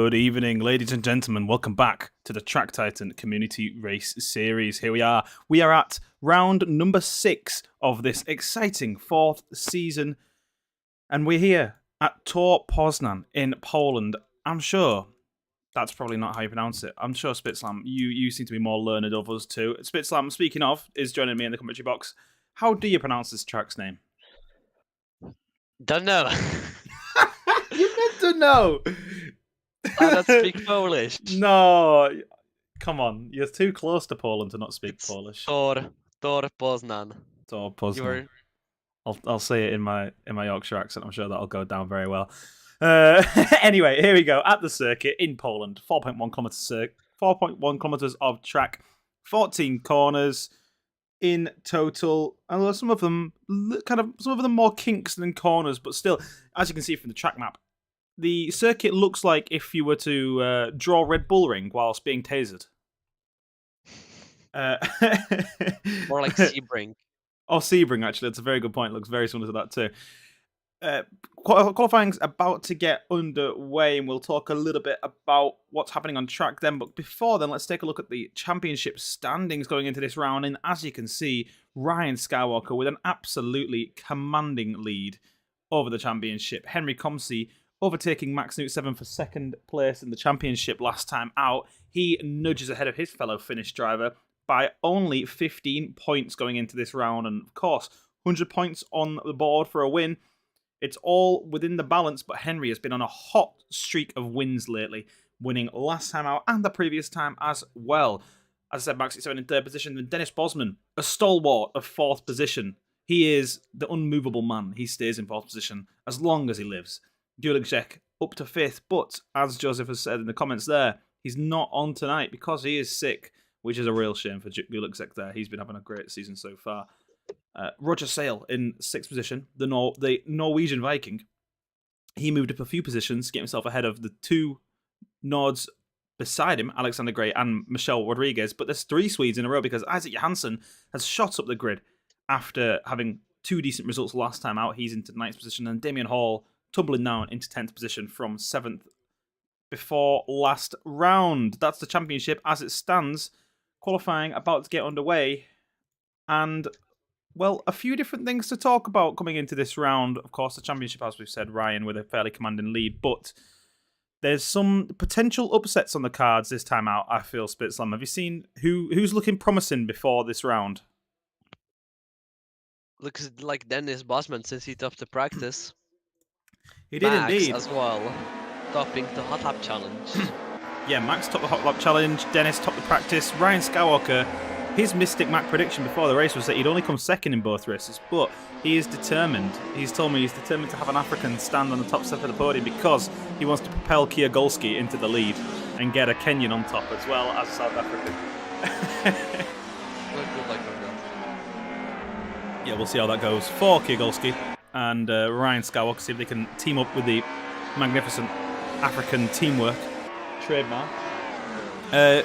Good evening, ladies and gentlemen. Welcome back to the Track Titan Community Race Series. Here we are. We are at round number 6 of this exciting 4th season. And we're here at Tor Poznan in Poland. I'm sure that's probably not how you pronounce it. I'm sure Spitslam, you seem to be more learned of us too. Spitslam, speaking of, is joining me in the commentary box. How do you pronounce this track's name? Don't know. You meant to know. I don't speak Polish. No, come on. You're too close to Poland to not speak Polish. Tor Poznan. Tor Poznan. I'll say it in my Yorkshire accent. I'm sure that'll go down very well. Anyway, here we go at the circuit in Poland. 4.1 kilometers of track, 14 corners in total. Although some of them more kinks than corners, but still, as you can see from the track map, the circuit looks like if you were to draw Red Bull Ring whilst being tasered. More like Sebring. Or Sebring, actually. That's a very good point. It looks very similar to that too. Qualifying's about to get underway, and we'll talk a little bit about what's happening on track then. But before then, let's take a look at the championship standings going into this round. And as you can see, Ryan Skywalker with an absolutely commanding lead over the championship. Henry Comsey overtaking Max Newt 7 for second place in the championship last time out. He nudges ahead of his fellow Finnish driver by only 15 points going into this round. And of course, 100 points on the board for a win. It's all within the balance, but Henry has been on a hot streak of wins lately, winning last time out and the previous time as well. As I said, Max Newt 7 in third position. Then Dennis Bosman, a stalwart of fourth position. He is the unmovable man. He stays in fourth position as long as he lives. Guliczek up to 5th, but as Joseph has said in the comments there, he's not on tonight because he is sick, which is a real shame for Guliczek there. He's been having a great season so far. Roger Sale in 6th position, the Norwegian Viking. He moved up a few positions to get himself ahead of the 2 Nords beside him, Alexander Gray and Michel Rodriguez, but there's 3 Swedes in a row because Isaac Johansson has shot up the grid after having 2 decent results last time out. He's into 9th position, and Damien Hall tumbling down into 10th position from 7th before last round. That's the championship as it stands. Qualifying about to get underway. And, well, a few different things to talk about coming into this round. Of course, the championship, as we've said, Ryan with a fairly commanding lead. But there's some potential upsets on the cards this time out, I feel, Spitslam. Have you seen who's looking promising before this round? Looks like Dennis Bosman since he topped the practice. He did Max indeed. as well, topping the Hot Lap Challenge. Yeah, Max topped the Hot Lap Challenge, Dennis topped the practice, Ryan Skywalker, his Mystic Mac prediction before the race was that he'd only come second in both races, but he is determined. He's told me he's determined to have an African stand on the top step of the podium because he wants to propel Kwiatkowski into the lead and get a Kenyan on top as well as South African. Good luck on that. Yeah, we'll see how that goes for Kwiatkowski and Ryan Skywalker, see if they can team up with the magnificent African teamwork trademark. 10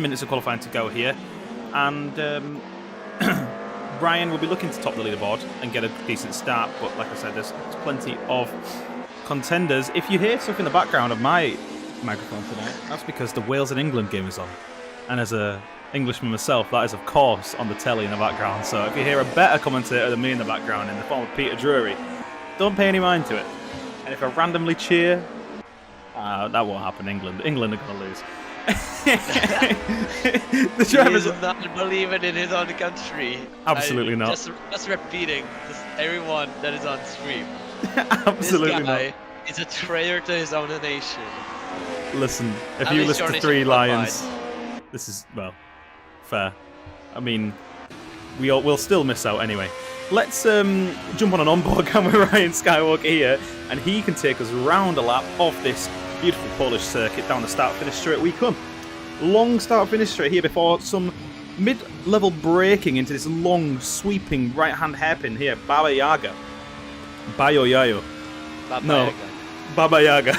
minutes of qualifying to go here, and Ryan will be looking to top the leaderboard and get a decent start, but like I said, there's plenty of contenders. If you hear stuff in the background of my microphone tonight, that's because the Wales and England game is on, and as a Englishman myself, that is of course on the telly in the background. So if you hear a better commentator than me in the background in the form of Peter Drury, don't pay any mind to it. And if I randomly cheer, that won't happen. England are going to lose. The drivers He is not believing in his own country. Absolutely not. Just repeating, everyone that is on stream. Absolutely this guy not. is a traitor to his own nation. Listen, if At you least listen to your Three nation Lions, this is, well, fair. I mean, we'll still miss out anyway. Let's jump on an onboard camera with Ryan Skywalker here, and he can take us round a lap of this beautiful Polish circuit down the start-finish straight we come. Long start-finish straight here before some mid-level braking into this long, sweeping right-hand hairpin here. Baba Yaga. Bayo Yayo. No. Baba Yaga.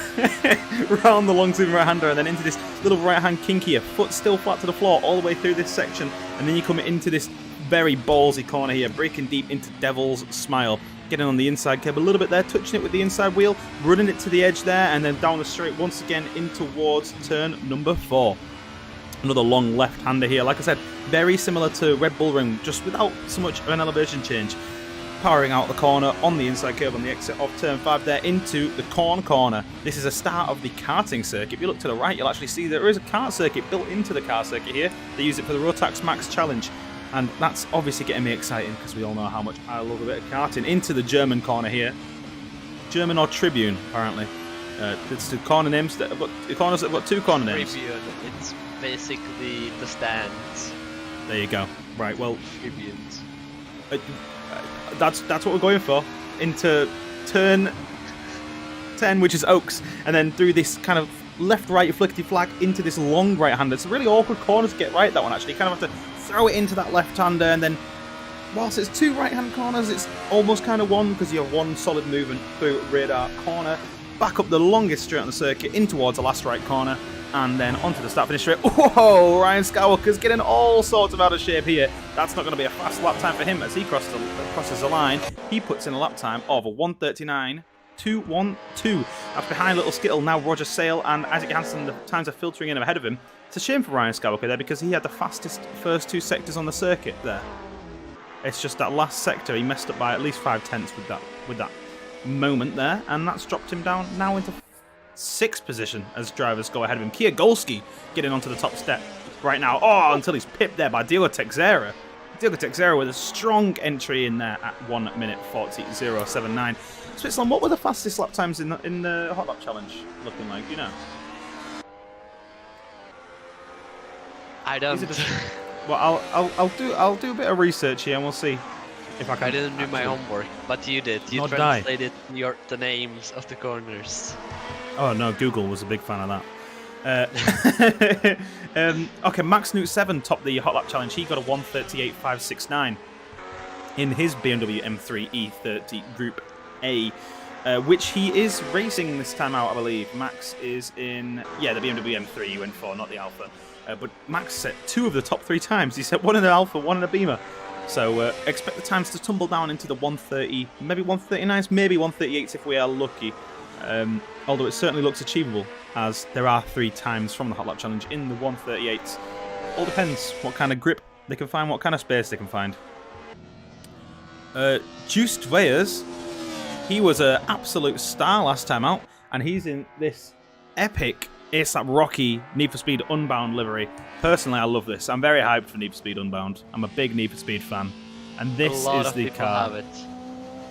Round the long sweeping right-hander and then into this little right-hand kink here. Foot still flat to the floor all the way through this section. And then you come into this very ballsy corner here, breaking deep into Devil's Smile. getting on the inside curb a little bit there, touching it with the inside wheel, running it to the edge there, and then down the straight once again in towards turn number 4. Another long left-hander here. Like I said, very similar to Red Bull Ring, just without so much of an elevation change. Powering out the corner on the inside curve on the exit of turn 5 there into the corner. This is a start of the karting circuit. If you look to the right, you'll actually see there is a kart circuit built into the car circuit here. They use it for the Rotax Max Challenge. And that's obviously getting me excited because we all know how much I love a bit of karting. Into the German corner here. German or Tribune, apparently. It's the corner names that have got the corners that have got 2 corner names. Tribune. It's basically the stands. There you go. Right, well, Tribunes. that's what we're going for. Into turn 10, which is Oaks, and then through this kind of left-right flickety flag into this long right-hander. It's a really awkward corner to get right, that one, actually. You kind of have to throw it into that left-hander, and then whilst it's 2 right-hand corners, it's almost kind of one, because you have one solid movement through radar corner, back up the longest straight on the circuit, in towards the last right corner, and then onto the start-finish straight. Whoa! Ryan Skywalker's getting all sorts of out of shape here. That's not going to be a fast lap time for him as he crosses the line. He puts in a lap time of a 1:39.212. That's behind Little Skittle, now Roger Sale and Isaac Hansen. The times are filtering in ahead of him. It's a shame for Ryan Skywalker there because he had the fastest first 2 sectors on the circuit there. It's just that last sector he messed up by at least 5/10 with that moment there, and that's dropped him down now into 6th position as drivers go ahead of him. Kia Golski getting onto the top step right now. Oh, until he's pipped there by Diogo Teixeira. Diogo Teixeira with a strong entry in there at 1:40.079. Switzerland, what were the fastest lap times in the Hot Lap Challenge looking like? Do you know? I don't. Well, I'll do a bit of research here and we'll see if I can. I didn't do my homework, but you did. You translated the names of the corners. Oh no, Google was a big fan of that. Okay, Max Newt 7 topped the Hot Lap Challenge. He got a 1:38.569 in his BMW M3 E30 Group A, which he is racing this time out, I believe. Max is in, the BMW M3 he went for, not the Alpha. But Max set 2 of the top 3 times. He set 1 in an Alpha, 1 in a Beamer. So expect the times to tumble down into the 1:30, maybe 1:39s, maybe 1:38s if we are lucky. Although it certainly looks achievable, as there are 3 times from the Hot Lap Challenge in the 1:38s. All depends what kind of grip they can find, what kind of space they can find. Just Veyers, he was an absolute star last time out, and he's in this epic ASAP Rocky Need for Speed Unbound livery. Personally, I love this. I'm very hyped for Need for Speed Unbound. I'm a big Need for Speed fan, and this is the car. Have it.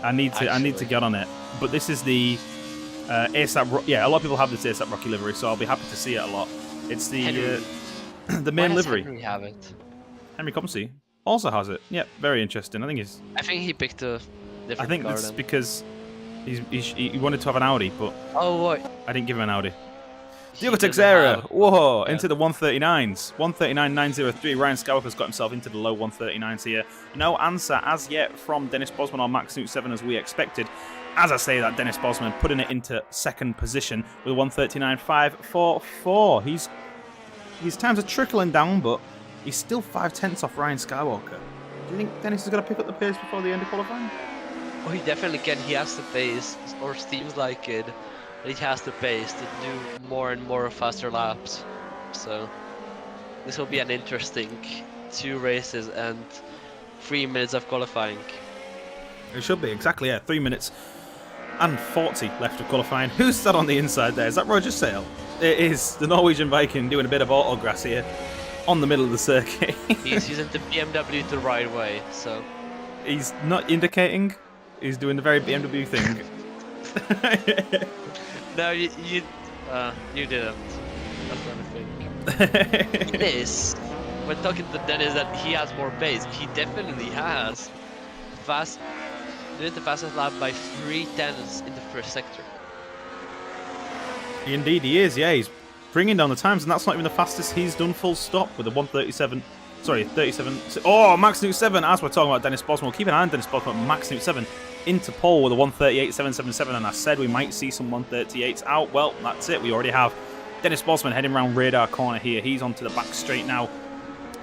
I need to get on it. But this is the ASAP. Yeah, a lot of people have this ASAP Rocky livery, so I'll be happy to see it a lot. It's the the main livery. Henry have it? Henry Comsey also has it. Yeah, very interesting. I think he picked a different. I think that's because he wanted to have an Audi, but what? I didn't give him an Audi. Diogo Teixeira, whoa, into the 1:39s. 1:39.903. Ryan Skywalker's got himself into the low 1:39s here. No answer as yet from Dennis Bosman or Max Newt 7 as we expected. As I say that, Dennis Bosman putting it into 2nd position with 1:39.544. His times are trickling down, but he's still 5/10 off Ryan Skywalker. Do you think Dennis is going to pick up the pace before the end of qualifying? Oh, he definitely can. He has the pace, or seems like it. He has the pace to do more and more faster laps. So this will be an interesting 2 races and 3 minutes of qualifying. It should be, exactly, yeah. 3 minutes and 40 left of qualifying. Who's sat on the inside there? Is that Roger Sale? It is the Norwegian Viking doing a bit of autograss here on the middle of the circuit. He's using the BMW the right way, so... He's not indicating. He's doing the very BMW thing. No, you didn't. That's not a thing. It is. When talking to Dennis that he has more pace, he definitely has. Doing the fastest lap by 3/10 in the first sector. Indeed he is, yeah. He's bringing down the times, and that's not even the fastest he's done full stop with a 1:37. Sorry, 37. Oh, Max Newt 7, as we're talking about Dennis Bosman. Keep an eye on Dennis Bosman, Max Newt 7 into pole with a 1:38.777, and I said we might see some 1:38s out. Well, that's it. We already have Dennis Bosman heading around radar corner here. He's onto the back straight now.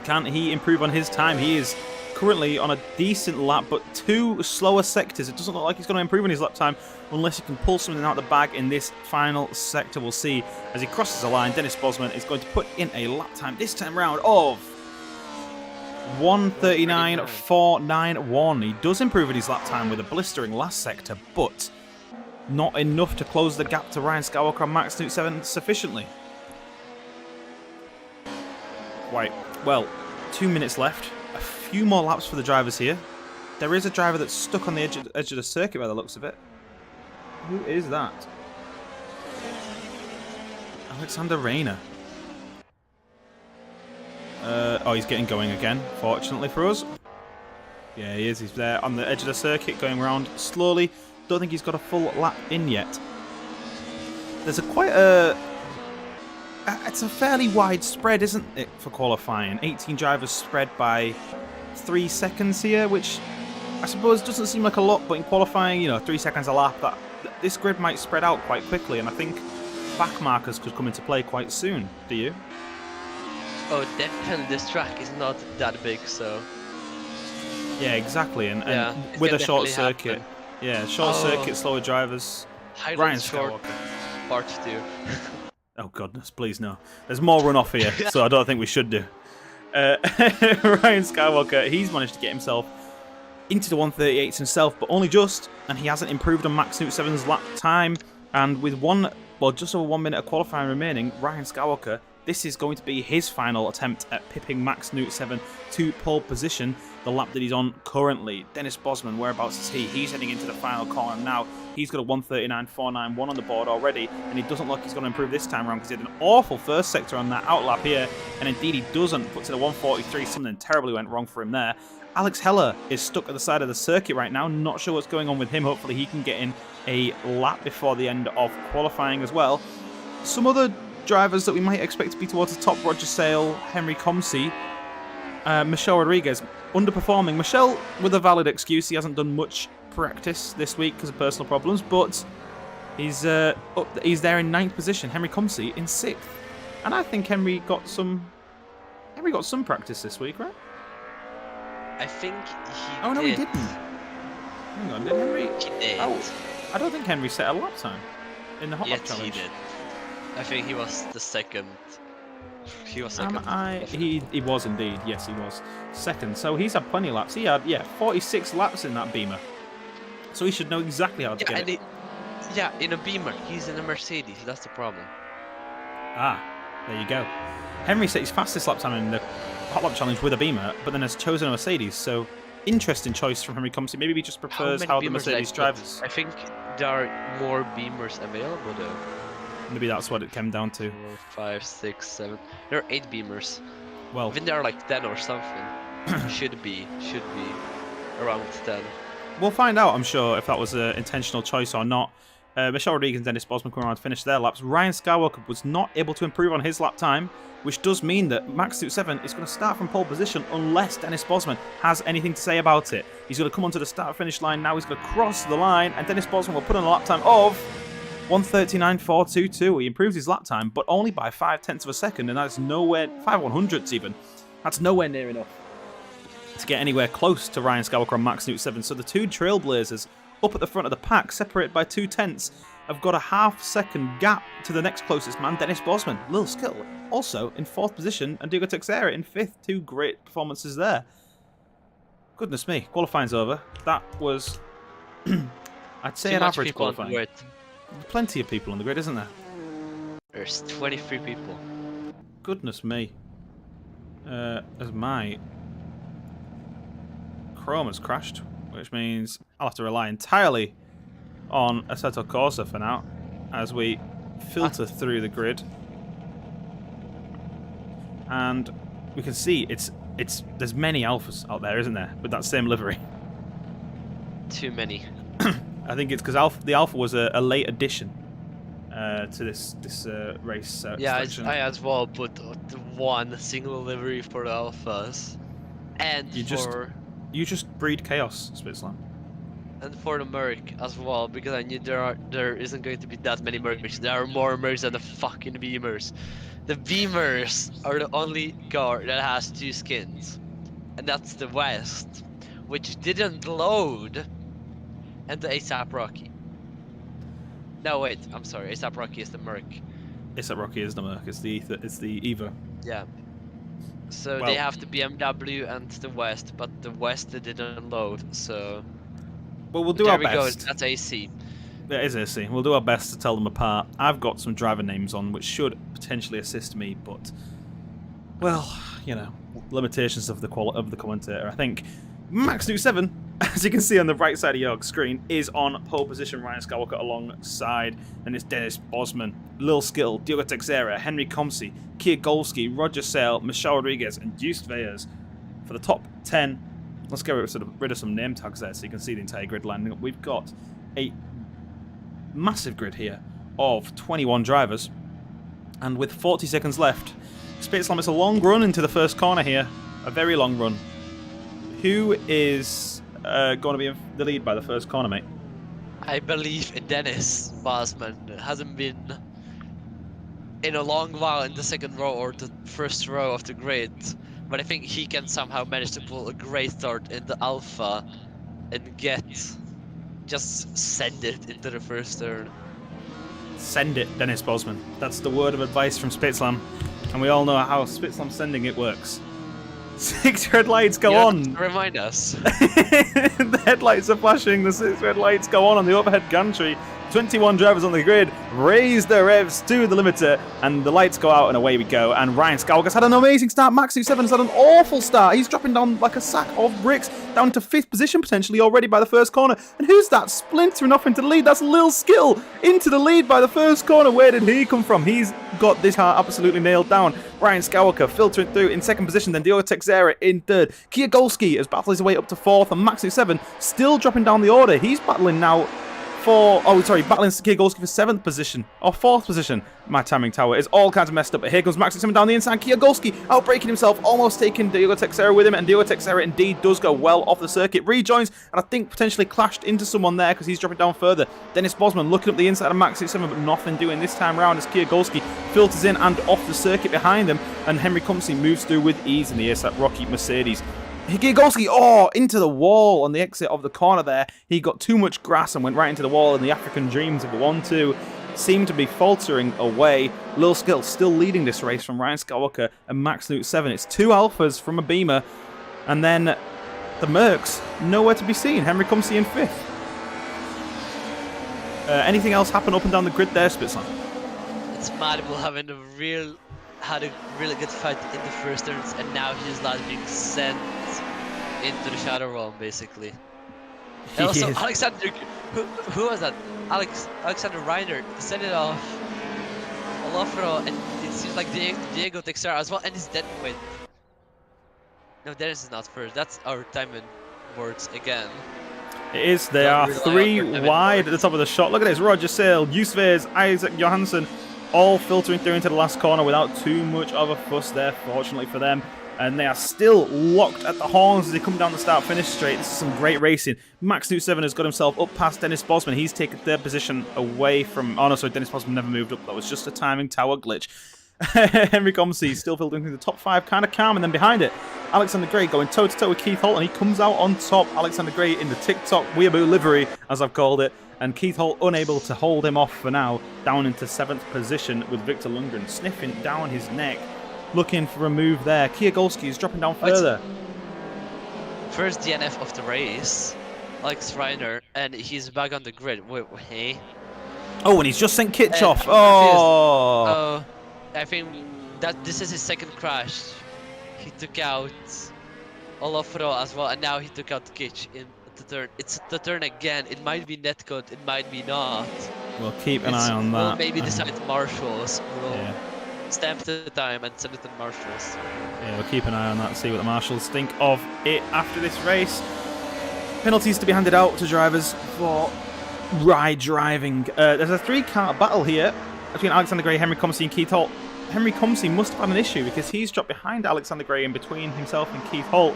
Can he improve on his time? He is currently on a decent lap, but 2 slower sectors. It doesn't look like he's going to improve on his lap time unless he can pull something out of the bag in this final sector. We'll see as he crosses the line. Dennis Poznan is going to put in a lap time this time round of 1:39.491. He does improve in his lap time with a blistering last sector, but not enough to close the gap to Ryan Skywalker on Max Newt 7 sufficiently. Right, well, 2 minutes left. A few more laps for the drivers here. There is a driver that's stuck on the edge of the circuit by the looks of it. Who is that? Alexander Rayner. Oh, he's getting going again, fortunately for us. Yeah, he is. He's there on the edge of the circuit, going around slowly. Don't think he's got a full lap in yet. There's it's a fairly wide spread, isn't it, for qualifying? 18 drivers spread by 3 seconds here, which I suppose doesn't seem like a lot, but in qualifying, you know, 3 seconds a lap, this grid might spread out quite quickly, and I think back markers could come into play quite soon. Do you? Oh, definitely. This track is not that big, so. Yeah, exactly, and Yeah, with a short circuit. happen. Yeah, short circuit, slower drivers. Ryan Highland short Skywalker. part 2. Oh goodness, please no. There's more runoff here, so I don't think we should do. Ryan Skywalker, he's managed to get himself into the 138s himself, but only just, and he hasn't improved on Max Newt 7's lap time. And with just over 1 minute of qualifying remaining, Ryan Skywalker, this is going to be his final attempt at pipping Max Newt 7 to pole position, the lap that he's on currently. Dennis Poznan, whereabouts is he? He's heading into the final corner now. He's got a 1:39.491 on the board already, and he doesn't look he's going to improve this time around because he had an awful first sector on that outlap here, and indeed he doesn't. Puts in a 1:43. Something terribly went wrong for him there. Alex Heller is stuck at the side of the circuit right now. Not sure what's going on with him. Hopefully he can get in a lap before the end of qualifying as well. Some other drivers that we might expect to be towards the top: Roger Sale, Henry Comsey, Michelle Rodriguez, underperforming. Michelle with a valid excuse. He hasn't done much practice this week because of personal problems, but he's there in 9th position. Henry Comsey in 6th, and I think Henry got some practice this week, right? I think he Oh no, did. he didn't. Hang on, did Henry? He did. Oh, I don't think Henry set a lap time in the hot lap Yes, challenge. he did. I think he was the second. He was second. He was indeed. Yes, he was second. So he's had plenty of laps. He had 46 laps in that Beamer. So he should know exactly how to get it. In a Beamer. He's in a Mercedes. That's the problem. Ah, there you go. Henry set his fastest lap time in the hot lap challenge with a Beamer, but then has chosen a Mercedes. So interesting choice from Henry Comsey. Maybe he just prefers how the Mercedes drives. I think there are more Beamers available though. Maybe that's what it came down to. 4, 5, 6, 7. There are 8 Beamers. Well, Even there are like 10 or something. should be around 10. we'll find out, I'm sure, if that was an intentional choice or not. Michelle Rodriguez and Dennis Poznan come around to finish their laps. Ryan Skywalker was not able to improve on his lap time, which does mean that Max Newt 7 is going to start from pole position unless Dennis Poznan has anything to say about it. He's going to come onto the start-finish line now. He's going to cross the line, and Dennis Poznan will put on a lap time of 1:39.422. He improves his lap time, but only by 0.5 of a second, and that's nowhere, 5/100ths even. That's nowhere near enough to get anywhere close to Ryan Skywalker and Max Newt 7. So the two Trailblazers up at the front of the pack, separated by 0.2, have got a half-second gap to the next closest man, Dennis Poznan. Lil Skill also in 4th position, and Duga Texera in 5th. 2 great performances there. Goodness me, qualifying's over. That was, I'd say, Too an much average people on qualifying. the grid. Plenty of people on the grid, isn't there? There's 23 people. Goodness me. As my Chrome has crashed, which means I'll have to rely entirely on Assetto Corsa for now, as we filter through the grid. And we can see there's many Alphas out there, isn't there, with that same livery. Too many. I think it's because the Alpha was a late addition to this race. Yeah, selection. I as well put one single livery for the Alphas, and You just breed chaos, Spitzlam. and for the Merc as well, because I knew there isn't going to be that many Mercs. There are more Mercs than the fucking Beamers. The Beamers are the only car that has 2 skins. and that's the West, which didn't load, and the ASAP Rocky. No, wait, I'm sorry. ASAP Rocky is the Merc. ASAP Rocky is the Merc. It's the Eva. Yeah. So Well, they have the BMW and the West, but the West didn't load. So well, we'll do there our we go. best. That's AC. Yeah, it is AC. We'll do our best to tell them apart. I've got some driver names on, which should potentially assist me, but well, you know, limitations of the commentator. I think Max New 7, as you can see on the right side of your screen, is on pole position. Ryan Skywalker alongside, and it's Dennis Poznan, Lil Skill, Diogo Teixeira, Henry Comsi, Kia Golski, Roger Sale, Michelle Rodriguez, and Just Veyers for the top 10. Let's get rid of some name tags there so you can see the entire grid lining up. We've got a massive grid here of 21 drivers, and with 40 seconds left, Spitslam, it's a long run into the first corner here, a very long run. Who is going to be in the lead by the first corner, mate? I believe Dennis Poznan hasn't been in a long while in the second row or the first row of the grid, but I think he can somehow manage to pull a great start in the Alpha and just send it into the first turn. Send it, Dennis Poznan. That's the word of advice from Spitslam, and we all know how Spitslam sending it works. 6 red lights go on. Remind us. The headlights are flashing. The 6 red lights go on the overhead gantry. 21 drivers on the grid raise their revs to the limiter, and the lights go out, and away we go. And Ryan Skywalker's had an amazing start. Max 7 has had an awful start. He's dropping down like a sack of bricks, down to 5th position potentially already by the first corner. And who's that splintering off into the lead? That's Lil Skill into the lead by the first corner. Where did he come from? He's got this car absolutely nailed down. Ryan Skywalker filtering through in 2nd position, then Diogo Teixeira in 3rd. Kia Golski has battled his way up to 4th, and Max 7 still dropping down the order. He's battling now battling Kia Golski for 7th position, or 4th position. My timing tower is all kinds of messed up, but here comes Max 7 down the inside. Kia Golski outbreaking himself, almost taking Diogo Teixeira with him, and Diogo Teixeira indeed does go well off the circuit. Rejoins, and I think potentially clashed into someone there because he's dropping down further. Dennis Poznan looking up the inside of Max 7, but nothing doing this time round as Kia Golski filters in and off the circuit behind him, and Henry Comsi moves through with ease in the ASAP Rocky Mercedes. Kia Golski, into the wall on the exit of the corner there. He got too much grass and went right into the wall, and the African dreams of a 1-2 seem to be faltering away. Lil Skill still leading this race from Ryan Skywalker and Max 7. It's 2 Alphas from a Beamer, and then the Mercs, nowhere to be seen. Henry Comsi in 5th. Anything else happen up and down the grid there, Spitslam? It's Madible had a really good fight in the first turns, and now he's not being sent into the shadow realm, basically. And also, Alexander, who was that? Alexander Reiner sent it off Olafro, and it seems like Diego Teixeira as well, and he's dead. Wait, no, Dennis is not first. That's our timing words again. It is. They are 3 wide at the top of the shot. Look at this. Roger Sale, Jusvez, Isaac Johansson, all filtering through into the last corner without too much of a fuss there, fortunately for them. And they are still locked at the horns as they come down the start-finish straight. This is some great racing. Max 7 has got himself up past Dennis Poznan. He's taken 3rd position away from... Oh, no, sorry, Dennis Poznan never moved up. That was just a timing tower glitch. Henry Comsi still filtering through the top 5, kind of calm. And then behind it, Alexander Gray going toe-to-toe with Keith Holt, and he comes out on top. Alexander Gray in the TikTok weeaboo livery, as I've called it. And Keith Holt unable to hold him off for now, down into 7th position with Victor Lundgren sniffing down his neck, looking for a move there. Kia Golski is dropping down further. First DNF of the race, Alex Reiner, and he's back on the grid. Wait, hey. Oh, and he's just sent Kitch off. Oh. I think that this is his 2nd crash. He took out Olafro as well, and now he took out Kitch in the turn. It's the turn again. It might be netcode, it might be not. We'll keep an eye on that. We'll maybe decide marshals. We'll stamp the time and send it to the marshals. Yeah, we'll keep an eye on that and see what the marshals think of it after this race. Penalties to be handed out to drivers for ride driving. There's a 3-car battle here between Alexander Gray, Henry Comsi, and Keith Holt. Henry Comsi must have had an issue because he's dropped behind Alexander Gray in between himself and Keith Holt.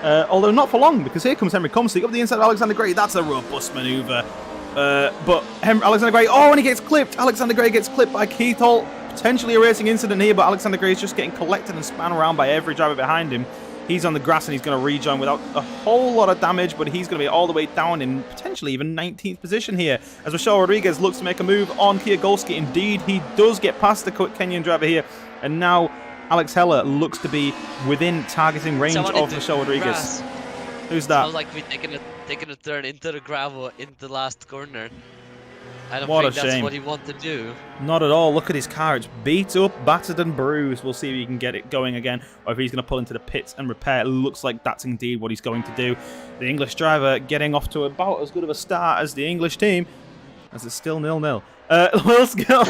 Although not for long, because here comes Henry Comsi up the inside of Alexander Gray. That's a robust manoeuvre. But Alexander Gray, and he gets clipped. Alexander Gray gets clipped by Keith Holt. Potentially a racing incident here, but Alexander Gray is just getting collected and spun around by every driver behind him. He's on the grass and he's going to rejoin without a whole lot of damage, but he's going to be all the way down in potentially even 19th position here as Michelle Rodriguez looks to make a move on Kwiatkowski. Indeed, he does get past the Kenyan driver here, and now Alex Heller looks to be within targeting range of Michelle Rodriguez. Grass. Who's that? Sounds like we're taking a turn into the gravel in the last corner. I don't What think a that's shame. what he wants to do. Not at all. Look at his car. It's beat up, battered and bruised. We'll see if he can get it going again or if he's going to pull into the pits and repair. It looks like that's indeed what he's going to do. The English driver getting off to about as good of a start as the English team, as it's still 0-0. Lil Skittle.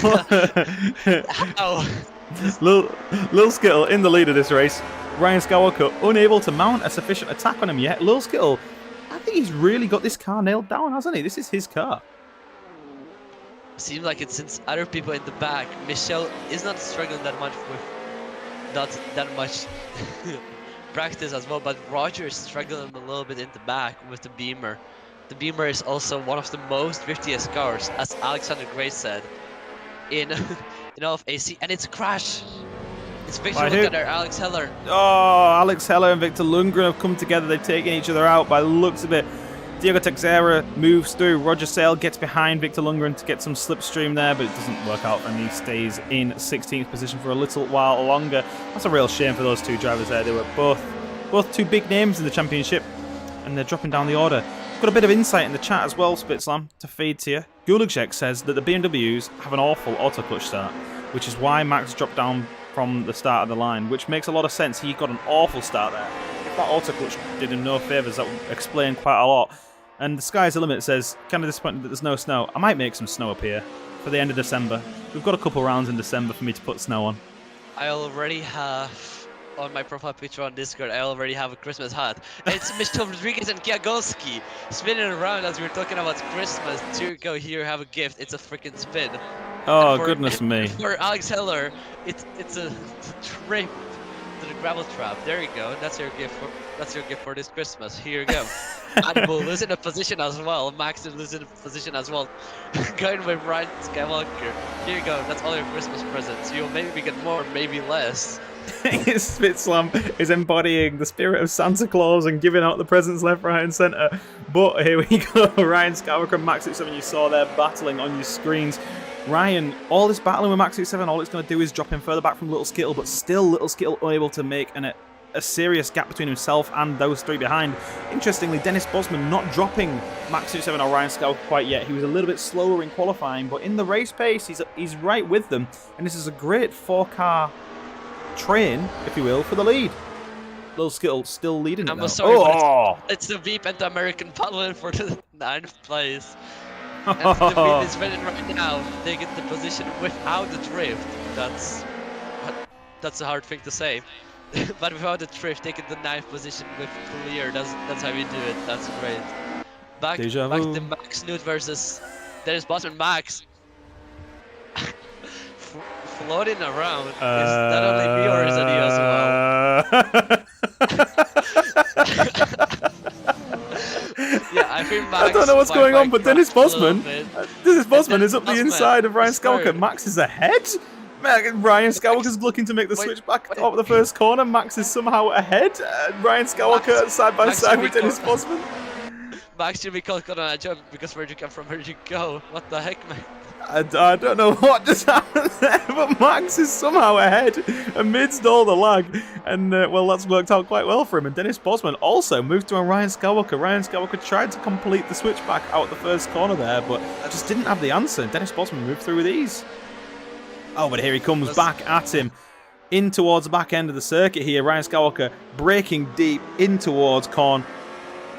Lil Skittle in the lead of this race. Ryan Skywalker unable to mount a sufficient attack on him yet. Lil Skittle, I think he's really got this car nailed down, hasn't he? This is his car. Seems like it since other people in the back. Michelle is not struggling that much with not that much practice as well, but Roger is struggling a little bit in the back with the Beamer. The Beamer is also one of the most thriftiest cars, as Alexander Gray said, in all of AC, and it's a crash. It's Victor Lundgren, Alex Heller. Oh, Alex Heller and Victor Lundgren have come together. They've taken each other out by the looks of it. Diego Teixeira moves through. Roger Sale gets behind Victor Lundgren to get some slipstream there, but it doesn't work out, and he stays in 16th position for a little while longer. That's a real shame for those two drivers there. They were both two big names in the championship, and they're dropping down the order. Got a bit of insight in the chat as well, Spitslam, to feed to you. Gulagzek says that the BMWs have an awful auto-clutch start, which is why Max dropped down from the start of the line, which makes a lot of sense. He got an awful start there. If that auto-clutch did him no favours, that would explain quite a lot. And the sky's the limit says, kind of disappointed that there's no snow. I might make some snow up here for the end of December. We've got a couple rounds in December for me to put snow on. I already have, on my profile picture on Discord, I already have a Christmas hat. It's Mr. Rodriguez and Kwiatkowski spinning around as we were talking about Christmas. Here you go, here you have a gift. It's a freaking spin. Oh, goodness me. For Alex Heller, it's a trip to the gravel trap. There you go. That's your gift for this Christmas. Here you go. And we'll lose in a position as well. Max is losing a position as well. Going with Ryan Skywalker. Here you go. That's all your Christmas presents. You'll maybe get more, maybe less. Spitslam is embodying the spirit of Santa Claus and giving out the presents left, right, and centre. But here we go. Ryan Skywalker and Max 7 you saw there battling on your screens. Ryan, all this battling with Max 7, all it's going to do is drop him further back from Little Skittle, but still Little Skittle unable to make a serious gap between himself and those three behind. Interestingly, Dennis Bosman not dropping Max 7 or Ryan Skywalker quite yet. He was a little bit slower in qualifying, but in the race pace, he's right with them. And this is a great 4-car train, if you will, for the lead. Little Skittle still leading it now. Sorry, but it's the Veep and the American Paddling for the 9th place. And the Veep is winning right now, taking the position without the drift. That's a hard thing to say. But without the drift, taking the 9th position with clear, that's how we do it. That's great. Back to Max Newt versus Dennis Bosman. Max floating around is not only me or is it you as well. Yeah, I think Max, I don't know what's going on, but Dennis Bosman is up the inside of Ryan Skywalker. Max is ahead. Ryan Skywalker's looking to make the switch back off the first corner. Max is somehow ahead. Ryan Skywalker side by side with Dennis Bosman. Max should be called on a jump because where'd you come from? Where'd you go? What the heck, man? I don't know what just happened there, but Max is somehow ahead amidst all the lag. And, well, that's worked out quite well for him. And Dennis Bosman also moved to Ryan Skywalker. Ryan Skywalker tried to complete the switchback out the first corner there, but just didn't have the answer. Dennis Bosman moved through with ease. Oh, but here he comes back at him. In towards the back end of the circuit here. Ryan Skywalker braking deep in towards Korn.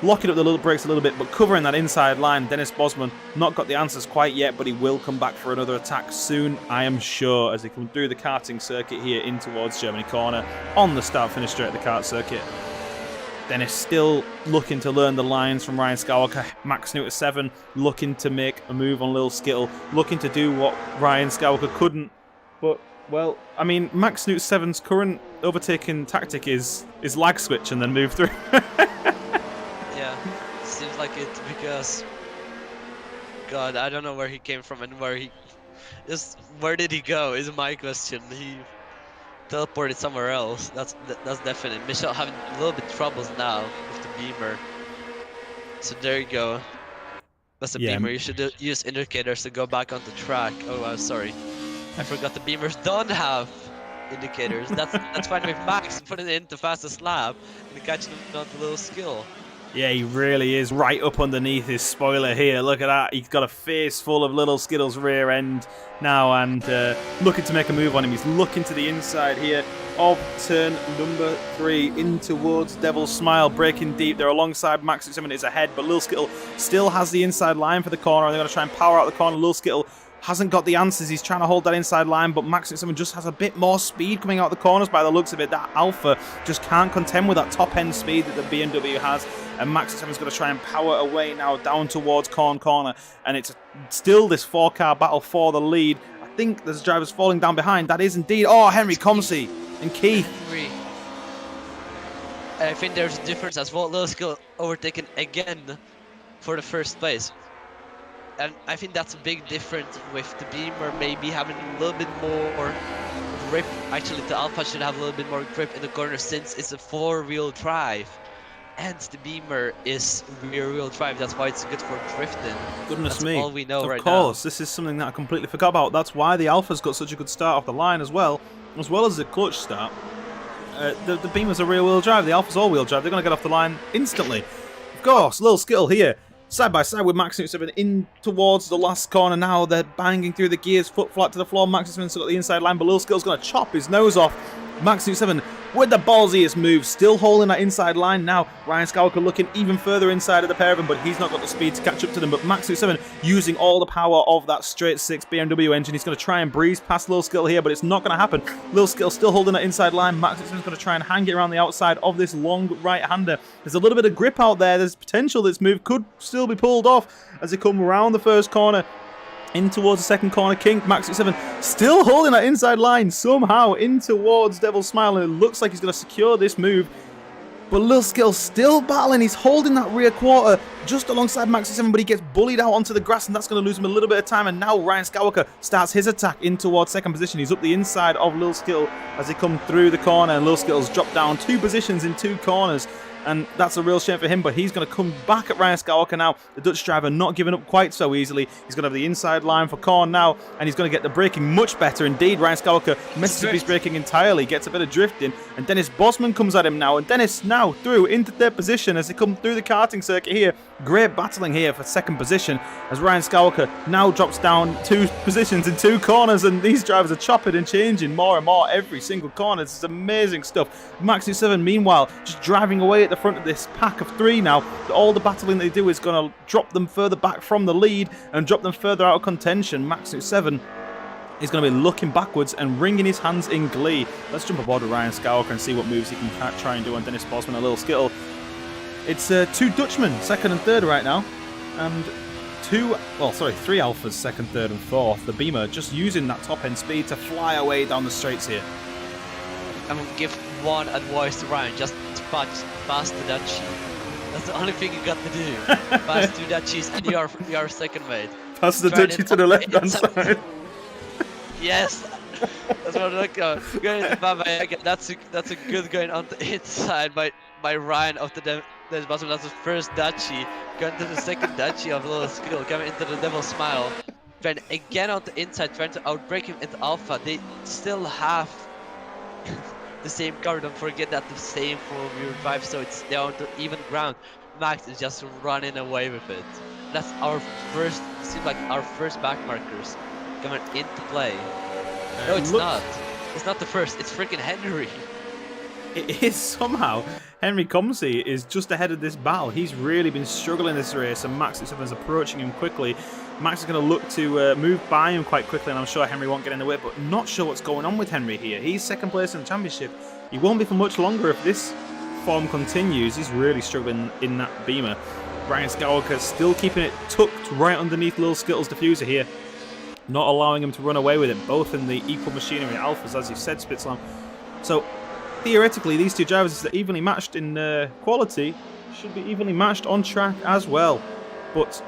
Locking up the little brakes a little bit, but covering that inside line. Dennis Bosman not got the answers quite yet, but he will come back for another attack soon, I am sure, as they come through the karting circuit here in towards Germany corner on the start-finish straight at the kart circuit. Dennis still looking to learn the lines from Ryan Skywalker. Max Newt 7 looking to make a move on Lil Skittle, looking to do what Ryan Skywalker couldn't. But, well, I mean, Max Newt 7's current overtaking tactic is lag switch and then move through. Seems like it because God, I don't know where he came from and where did he go is my question. He teleported somewhere else. That's definite. Michelle having a little bit troubles now with the Beamer. So there you go. That's the Beamer. You should use indicators to go back on the track. Oh, I'm sorry. I forgot the Beamers don't have indicators. That's fine with Max putting it into fastest lap and catching him on the little skill. Yeah, he really is right up underneath his spoiler here. Look at that. He's got a face full of little Skittles rear end now and looking to make a move on him. He's looking to the inside here of turn number 3 in towards Devil's Smile, breaking deep. They're alongside Max 7 is ahead, but Lil Skittle still has the inside line for the corner. They're going to try and power out the corner. Lil Skittle hasn't got the answers. He's trying to hold that inside line, but Max 7 just has a bit more speed coming out the corners by the looks of it. That Alpha just can't contend with that top end speed that the BMW has, and Max 7's going to try and power away now down towards corner, and it's still this 4-car battle for the lead. I think there's drivers falling down behind. That is indeed, Henry Comsey and Keith. I think there's a difference as well. Lil Skill overtaken again for the first place. And I think that's a big difference with the Beamer maybe having a little bit more grip. Actually, the Alpha should have a little bit more grip in the corner since it's a 4-wheel drive. And the Beamer is rear-wheel drive. That's why it's good for drifting. Goodness that's me. all we know right now. Of course, this is something that I completely forgot about. That's why the Alpha's got such a good start off the line as well as the clutch start. The Beamer's a rear-wheel drive. The Alpha's all-wheel drive. They're going to get off the line instantly. Of course, Lil Skittle here. Side by side with Max 7 in towards the last corner now. They're banging through the gears, foot flat to the floor. Max 7's got the inside line, but Lil Skittle's going to chop his nose off. Max 7 with the ballsiest move, still holding that inside line now. Ryan Skywalker looking even further inside of the pair of them, but he's not got the speed to catch up to them. But Max 7 using all the power of that straight 6 BMW engine. He's going to try and breeze past Lil Skittle here, but it's not going to happen. Lil Skittle still holding that inside line. Max 7's going to try and hang it around the outside of this long right-hander. There's a little bit of grip out there. There's potential this move could still be pulled off as they come around the first corner. In towards the second corner, King, Max 7, still holding that inside line somehow in towards Devil's Smile, and it looks like he's going to secure this move. But Lil Skill still battling, he's holding that rear quarter just alongside Max 7, but he gets bullied out onto the grass, and that's going to lose him a little bit of time. And now Ryan Skywalker starts his attack in towards second position. He's up the inside of Lil Skill as he come through the corner, and Lil Skittle's dropped down 2 positions in 2 corners. And that's a real shame for him, but he's going to come back at Ryan Skywalker now. The Dutch driver not giving up quite so easily. He's going to have the inside line for Korn now, and he's going to get the braking much better indeed. Ryan Skywalker messes up his braking entirely, gets a bit of drifting, and Dennis Bosman comes at him now, and Dennis now through into third position as they come through the karting circuit here. Great battling here for second position as Ryan Skywalker now drops down 2 positions in 2 corners, and these drivers are chopping and changing more and more every single corner. This is amazing stuff. Max 7 meanwhile just driving away at the front of this pack of 3 now. All the battling they do is going to drop them further back from the lead and drop them further out of contention. Max 7 is going to be looking backwards and wringing his hands in glee. Let's jump aboard with Ryan Skywalker and see what moves he can try and do on Dennis Bosman, a little Skittle. It's 2 Dutchmen, second and third right now, and 3 Alphas, second, third and fourth. The Beamer just using that top end speed to fly away down the straights here. I'm going to give one advice to Ryan, just pass to that cheese. That's the only thing you got to do. Pass to that cheese and you are second, mate. Pass the Dutchie to the left hand side. Yes, that's what I'm looking at. Going into Baba, that's a good going on the inside by Ryan of the Dennis Bosman. That's his first Dachi. Going to the second Dachi of Lil Skill, coming into the Devil's Smile. Trying again on the inside, trying to outbreak him into Alpha. They still have the same car. Don't forget that the same 4-wheel drive, so it's down to even ground. Max is just running away with it. That's our first, seems like our first back markers coming into play. No, it's not. It's not the first. It's freaking Henry. It is somehow. Henry Comsey is just ahead of this battle. He's really been struggling this race, and Max is approaching him quickly. Max is going to look to move by him quite quickly, and I'm sure Henry won't get in the way, but not sure what's going on with Henry here. He's second place in the championship. He won't be for much longer if this form continues. He's really struggling in that Beamer. Ryan Skywalker still keeping it tucked right underneath Lil Skittle's diffuser here, not allowing him to run away with it, both in the equal machinery Alphas, as you said, Spitzlam. So theoretically, these 2 drivers that are evenly matched in quality should be evenly matched on track as well. But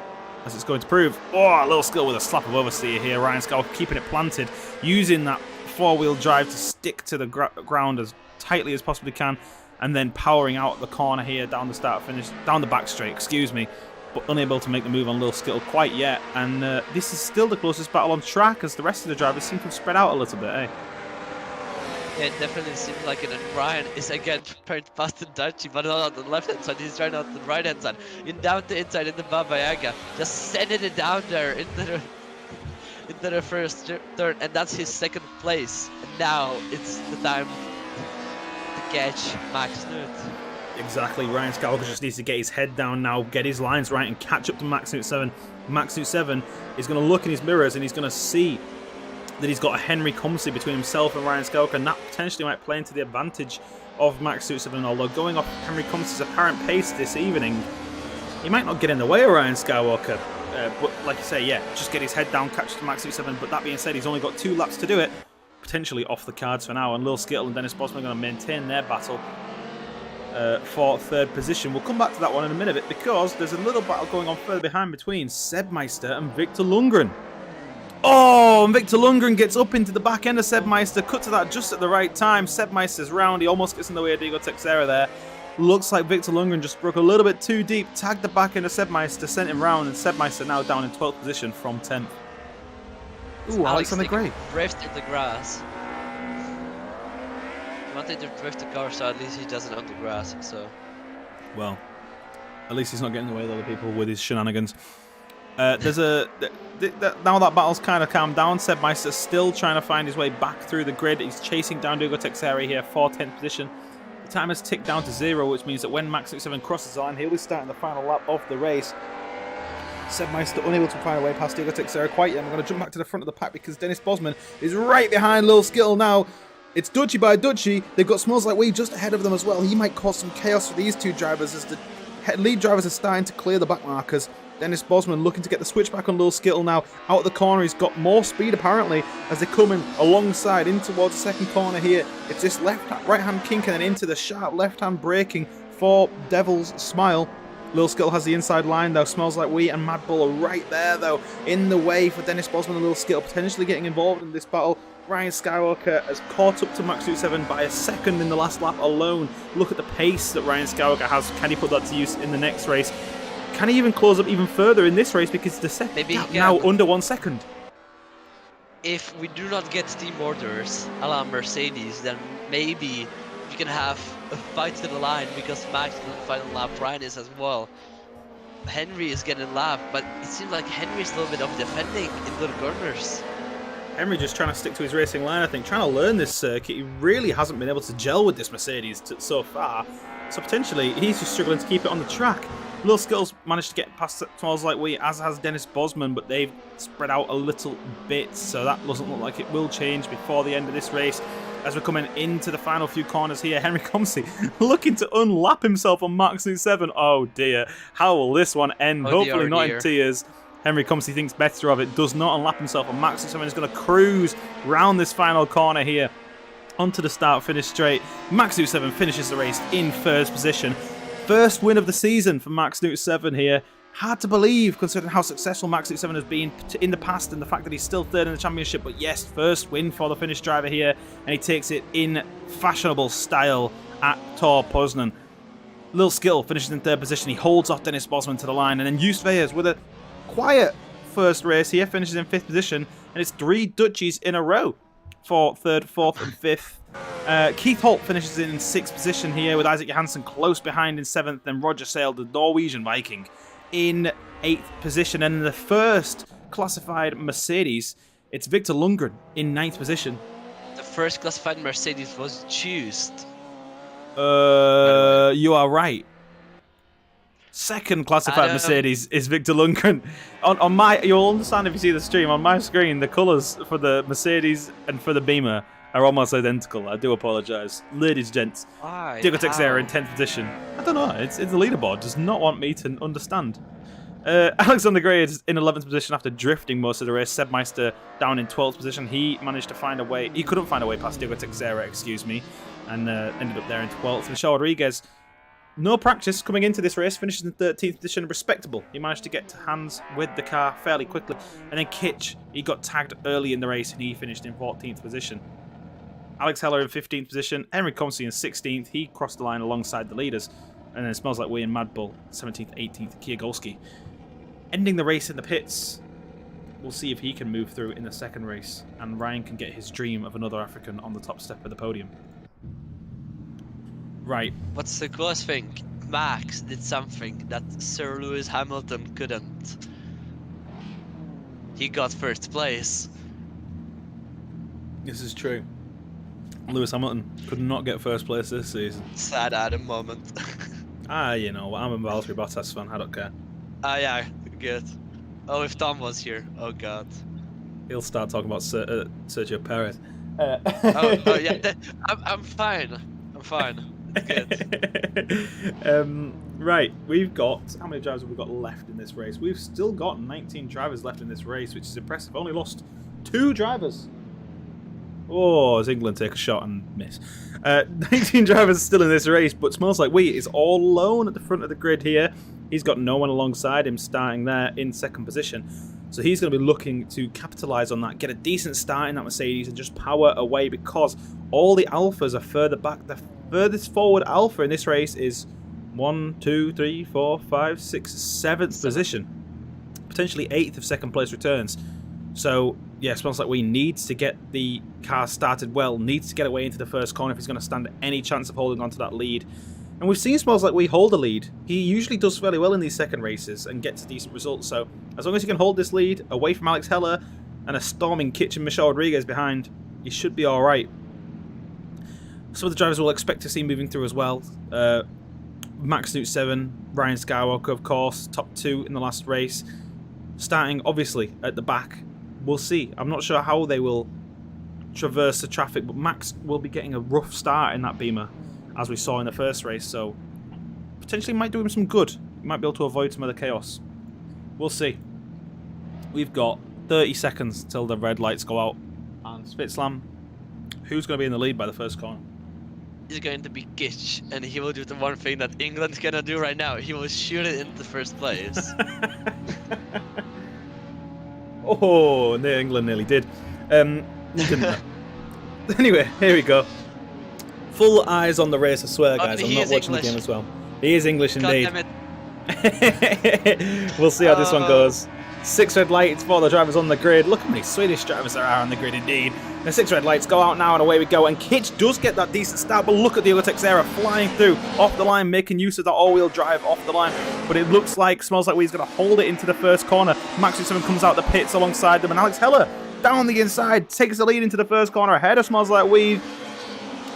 as it's going to prove, Lil Skill with a slap of oversteer here. Ryan Skywalker keeping it planted, using that four-wheel drive to stick to the ground as tightly as possibly can, and then powering out the corner here down the down the back straight, excuse me, but unable to make the move on Lil Skittle quite yet. And this is still the closest battle on track, as the rest of the drivers seem to have spread out a little bit, eh? Yeah, it definitely seems like it. And Ryan is again trying to pass the Dutchie, but not on the left hand side. He's trying out the right hand side. Down the inside in the Baba Yaga. Just sending it down there into the first turn, and that's his second place. And now it's the time to catch Max Newt. Exactly, Ryan Skywalker just needs to get his head down now, get his lines right, and catch up to Max Newt 7. Max Newt 7 is going to look in his mirrors and he's going to see that he's got a Henry Communuity between himself and Ryan Skywalker, and that potentially might play into the advantage of Max Newt 7. Although going off Henry Community's apparent pace this evening, he might not get in the way of Ryan Skywalker. But like I say, yeah, just get his head down, catch to Max Newt 7. But that being said, he's only got 2 laps to do it, potentially off the cards for now. And Lil Skittle and Dennis Bosman are going to maintain their battle for third position. We'll come back to that one in a minute because there's a little battle going on further behind between Sebmeister and Victor Lundgren. Oh, and Victor Lundgren gets up into the back end of Sebmeister, cut to that just at the right time. Sebmeister's round, he almost gets in the way of Diego Texera there. Looks like Victor Lundgren just broke a little bit too deep, tagged the back end of Sebmeister, sent him round, and Sebmeister now down in 12th position from 10th. Ooh, Alexander Gray. Drift in the grass. He wanted to drift the car, so at least he does it on the grass, so... Well, at least he's not getting in the way of other people with his shenanigans. There's a... now that battle's kind of calmed down, Sebmeister's still trying to find his way back through the grid. He's chasing down Diego Texera here for 10th position. The time has ticked down to 0, which means that when Max 67 crosses the line, he'll be starting the final lap of the race. Sebmeister unable to find a way past Diego Texera quite yet. I'm going to jump back to the front of the pack because Dennis Bosman is right behind Lil Skittle now. It's Dutchie by Dutchie. They've got Smells Like Weed just ahead of them as well. He might cause some chaos for these two drivers as the lead drivers are starting to clear the back markers. Dennis Bosman looking to get the switch back on Lil Skittle now. Out of the corner, he's got more speed apparently as they're coming alongside in towards the second corner here. It's this right-hand kink and then into the sharp left-hand braking for Devil's Smile. Lil Skittle has the inside line though. Smells Like Wheat and Mad Bull are right there though, in the way for Dennis Bosman and Lil Skittle potentially getting involved in this battle. Ryan Skywalker has caught up to Max 27 by a second in the last lap alone. Look at the pace that Ryan Skywalker has. Can he put that to use in the next race? Can he even close up even further in this race because the second gap now under 1 second? If we do not get team orders a la Mercedes, then maybe we can have a fight to the line because Max is on the final lap, Ryan is as well. Henry is getting lapped, but it seems like Henry is a little bit of defending in the corners. Henry just trying to stick to his racing line, I think, trying to learn this circuit. He really hasn't been able to gel with this Mercedes so far, so potentially he's just struggling to keep it on the track. Lil Skittles managed to get past Smells Like Weed, as has Dennis Bosman, but they've spread out a little bit, so that doesn't look like it will change before the end of this race. As we're coming into the final few corners here, Henry Comsey looking to unlap himself on Max 7. Oh dear, how will this one end? Hopefully not in tears. Henry Comsey thinks better of it, does not unlap himself on Max 7. Is going to cruise round this final corner here onto the start-finish straight. Max 7 finishes the race in first position. First win of the season for Max 7 here. Hard to believe considering how successful Max 7 has been in the past and the fact that he's still third in the championship. But yes, first win for the Finnish driver here, and he takes it in fashionable style at Tor Poznan. Lil Skittle finishes in third position. He holds off Dennis Bosman to the line, and then Just Veyers with a quiet first race here finishes in fifth position, and it's 3 Dutchies in a row for third, fourth, and fifth. Keith Holt finishes in sixth position here with Isaac Johansson close behind in seventh, then Roger Sale, the Norwegian Viking, in 8th position. And in the first classified Mercedes, it's Victor Lundgren in 9th position. The first classified Mercedes was choosed. You are right. Second classified Mercedes is Victor Lundgren. On my, you'll understand if you see the stream, on my screen, the colours for the Mercedes and for the Beamer are almost identical. I do apologise. Ladies, gents. Diego Texera in 10th position. I don't know, it's the leaderboard does not want me to understand. Alexander Gray is in 11th position after drifting most of the race. Sebmeister down in 12th position. He managed to find a way, he couldn't find a way past Diego Texera, excuse me, and ended up there in 12th. Michel Rodriguez, no practice coming into this race, finishes in 13th position, respectable. He managed to get to hands with the car fairly quickly. And then Kitch, he got tagged early in the race and he finished in 14th position. Alex Heller in 15th position. Henry Comsey in 16th. He crossed the line alongside the leaders. And then it smells like we in Mad Bull, 17th, 18th, Kwiatkowski. Ending the race in the pits. We'll see if he can move through in the second race. And Ryan can get his dream of another African on the top step of the podium. Right. What's the coolest thing? Max did something that Sir Lewis Hamilton couldn't. He got first place. This is true. Lewis Hamilton could not get first place this season. Sad at the moment. You know, I'm a Valtteri Bottas fan, I don't care. Yeah, good. Oh, if Tom was here. Oh, God. He'll start talking about Sergio Perez. Oh yeah, I'm fine. I'm fine. Good. Right, we've got... How many drivers have we got left in this race? We've still got 19 drivers left in this race, which is impressive. Only lost 2 drivers. Oh, as England take a shot and miss. 19 drivers still in this race, but smells like we is all alone at the front of the grid here. He's got no one alongside him starting there in second position. So he's going to be looking to capitalise on that, get a decent start in that Mercedes and just power away because all the Alphas are further back. The furthest forward Alpha in this race is 1, 2, 3, 4, 5, 6, 7th position. Potentially 8th if second place returns. So, yeah, smells like we needs to get the car started well, needs to get away into the first corner if he's going to stand any chance of holding on to that lead. And we've seen Smells Like We hold a lead. He usually does fairly well in these second races and gets decent results. So as long as he can hold this lead away from Alex Heller and a storming Kitchen Michelle Rodriguez behind, he should be alright. Some of the drivers we'll expect to see moving through as well. Max Newt 7, Ryan Skywalker, of course, top 2 in the last race. Starting, obviously, at the back. We'll see. I'm not sure how they will traverse the traffic, but Max will be getting a rough start in that Beamer, as we saw in the first race, so potentially might do him some good. He might be able to avoid some of the chaos. We'll see. We've got 30 seconds till the red lights go out. And Spitslam, who's going to be in the lead by the first corner? He's going to be Gitch, and he will do the one thing that England's gonna do right now. He will shoot it into first place. Oh, and England nearly did. Didn't anyway, here we go. Full eyes on the race, I swear, guys. I'm not watching the game as well. He is English indeed. God damn We'll see how this one goes. 6 red lights for the drivers on the grid. Look how many Swedish drivers there are on the grid indeed. The 6 red lights go out now and away we go. And Kitch does get that decent start, but look at the Teixeira flying through off the line, making use of that all-wheel drive off the line. But it looks like, smells like he's going to hold it into the first corner. Max 7 comes out the pits alongside them, and Alex Heller down the inside takes the lead into the first corner ahead of Smells Like Weed.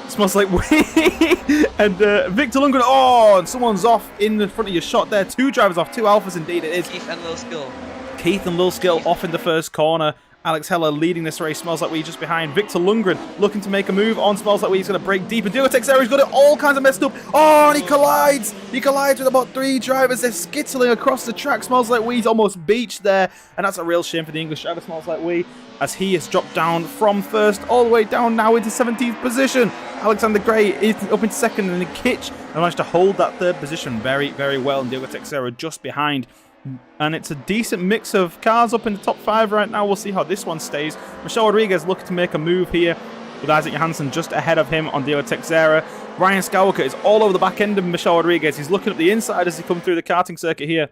Smells like weed. And Victor Lundgren. Oh, and someone's off in the front of your shot there. 2 drivers off, 2 Alphas indeed it is. Keith and Lil Skill. Keith and Lil Skill off in the first corner. Alex Heller leading this race. Smells Like Weed just behind. Victor Lundgren looking to make a move on. Smells Like Weed. He's going to break deep. And Diego Teixeira, he's got it all kinds of messed up. Oh, and he collides. He collides with about 3 drivers. They're skittling across the track. Smells Like Weed's almost beached there. And that's a real shame for the English driver, Smells Like Weed, as he has dropped down from first all the way down now into 17th position. Alexander Gray is up into second, and the Kitch managed to hold that third position very, very well. And Diego Teixeira just behind. And it's a decent mix of cars up in the top 5 right now. We'll see how this one stays. Michelle Rodriguez looking to make a move here with Isaac Johansson just ahead of him on Diego Teixeira. Ryan Skywalker is all over the back end of Michelle Rodriguez. He's looking at the inside as he comes through the karting circuit here.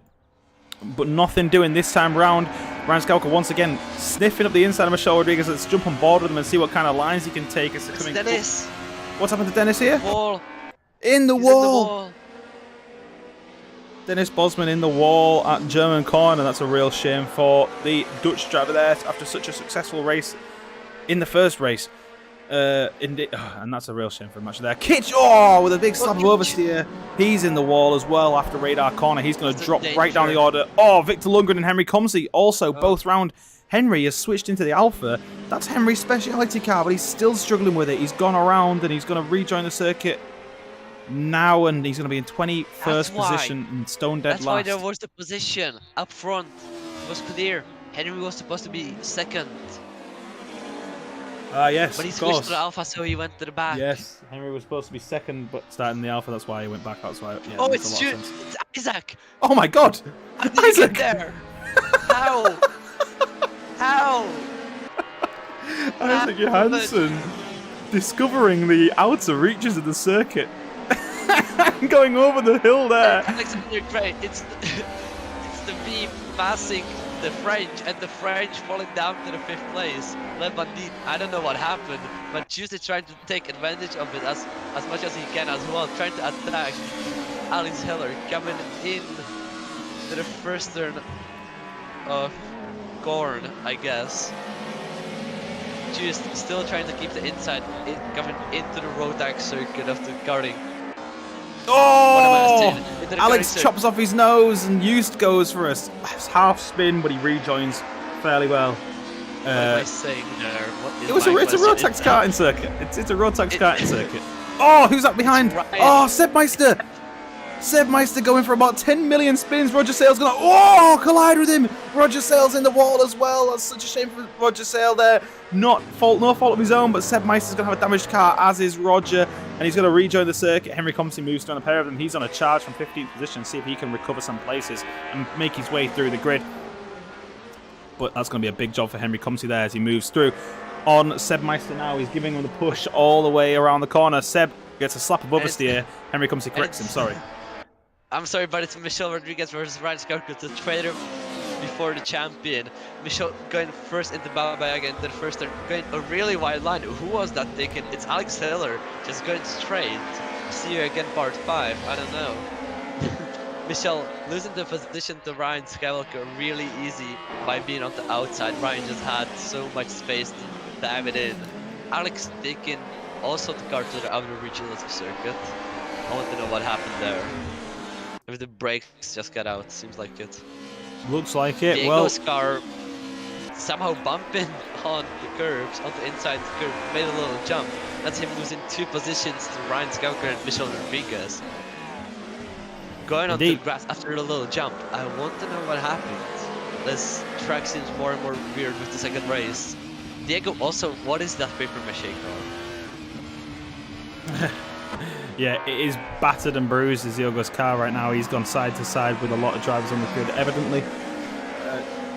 But nothing doing this time round. Ryan Skywalker once again sniffing up the inside of Michelle Rodriguez. Let's jump on board with him and see what kind of lines he can take as they're coming. Dennis. What's happened to Dennis here? Wall. In the He's wall. in the wall. Dennis Bosman in the wall at German corner. That's a real shame for the Dutch driver there after such a successful race in the first race. And that's a real shame for him actually there. Kitch, with a big slab of oversteer. He's in the wall as well after radar corner. He's going to drop right down the order. Oh, Victor Lundgren and Henry Comsey also both round. Henry has switched into the Alpha. That's Henry's speciality car, but he's still struggling with it. He's gone around and he's going to rejoin the circuit now, and he's going to be in 21st position and stone dead That's last. why there was the position up front. It was clear. Henry was supposed to be second. Yes, But he of switched course. to the Alpha, so he went to the back. Yes, Henry was supposed to be second, but starting the Alpha, that's why he went back. That's why. Yeah, Oh, makes a lot of it's sense. Isaac. Oh my God! How did he Isaac! get there? How? How? Isaac Johansson discovering the outer reaches of the circuit. Going over the hill there. Alex, you're great. It's the V passing the French and the French falling down to the 5th place. Le Bandit, I don't know what happened, but Tuesday trying to take advantage of it as much as he can as well, trying to attack Alex Heller coming in to the first turn of corn, I guess. Just still trying to keep the inside, coming into the road tag circuit of the karting. Oh! Alex chops off his nose and Just goes for a half spin, but he rejoins fairly well. What am I saying there? It's a Rotax karting circuit. It's a Rotax karting circuit. Oh, who's that behind? Right. Oh, Seb Meister. Seb Meister going for about 10 million spins. Roger Sale's gonna collide with him. Roger Sale's in the wall as well. That's such a shame for Roger Sale there. No fault of his own, but Seb Meister's gonna have a damaged car, as is Roger, and he's gonna rejoin the circuit. Henry Comsey moves down a pair of them. He's on a charge from 15th position, see if he can recover some places and make his way through the grid. But that's gonna be a big job for Henry Comsey there as he moves through. On Seb Meister now, he's giving him the push all the way around the corner. Seb gets a slap above a steer. Henry Comsey corrects him, sorry. I'm sorry, but it's Michel Rodriguez versus Ryan Skywalker, the traitor before the champion. Michel going first into Baba Yaga into the first turn, going a really wide line. Who was that taken? It's Alex Taylor, just going straight. See you again, part 5. I don't know. Michel losing the position to Ryan Skywalker really easy by being on the outside. Ryan just had so much space to dive it in. Alex taking also the car to the outer reaches of the circuit. I want to know what happened there. If the brakes just got out, seems like it. Looks like it. Diego's car somehow bumping on the curbs, on the inside curve, made a little jump. That's him losing 2 positions to Ryan Skywalker and Michel Rodriguez. Going on the grass after a little jump. I want to know what happened. This track seems more and more weird with the second race. Diego also, what is that paper mache car? Yeah, it is battered and bruised as Diego's car right now. He's gone side to side with a lot of drivers on the grid, evidently.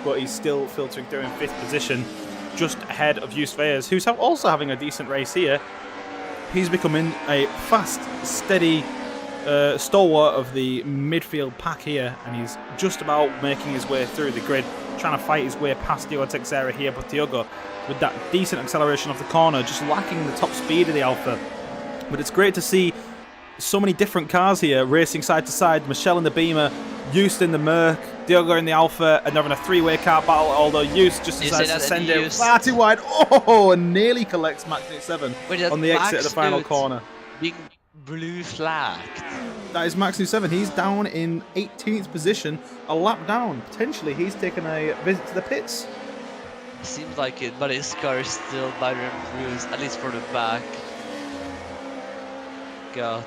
But he's still filtering through in 5th position, just ahead of Just Veyers, who's also having a decent race here. He's becoming a fast, steady stalwart of the midfield pack here, and he's just about making his way through the grid, trying to fight his way past Diogo Teixeira here. But Diogo, with that decent acceleration off the corner, just lacking the top speed of the Alpha. But it's great to see so many different cars here racing side to side. Michel in the Beamer, Just in the Merc, Diogo in the Alpha, and they're having a 3-way car battle, although Just just decides to send it far too wide. Oh, and nearly collects Max 7 on the exit of the final corner. Being blue flagged. That is Max 7. He's down in 18th position, a lap down. Potentially, he's taken a visit to the pits. Seems like it, but his car is still battered and bruised, at least for the back. God.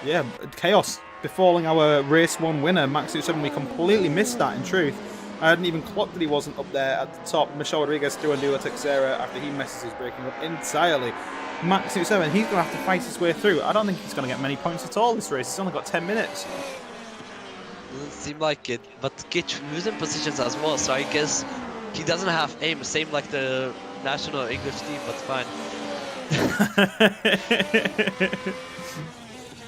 Yeah, chaos befalling our race 1 winner, Max 7. We completely missed that, in truth. I hadn't even clocked that he wasn't up there at the top. Michel Rodriguez threw a Diogo Teixeira after he messes his braking up entirely. Max 7, he's going to have to fight his way through. I don't think he's going to get many points at all this race. He's only got 10 minutes. Doesn't seem like it, but Kitch losing positions as well, so I guess he doesn't have aim, same like the national English team, but fine.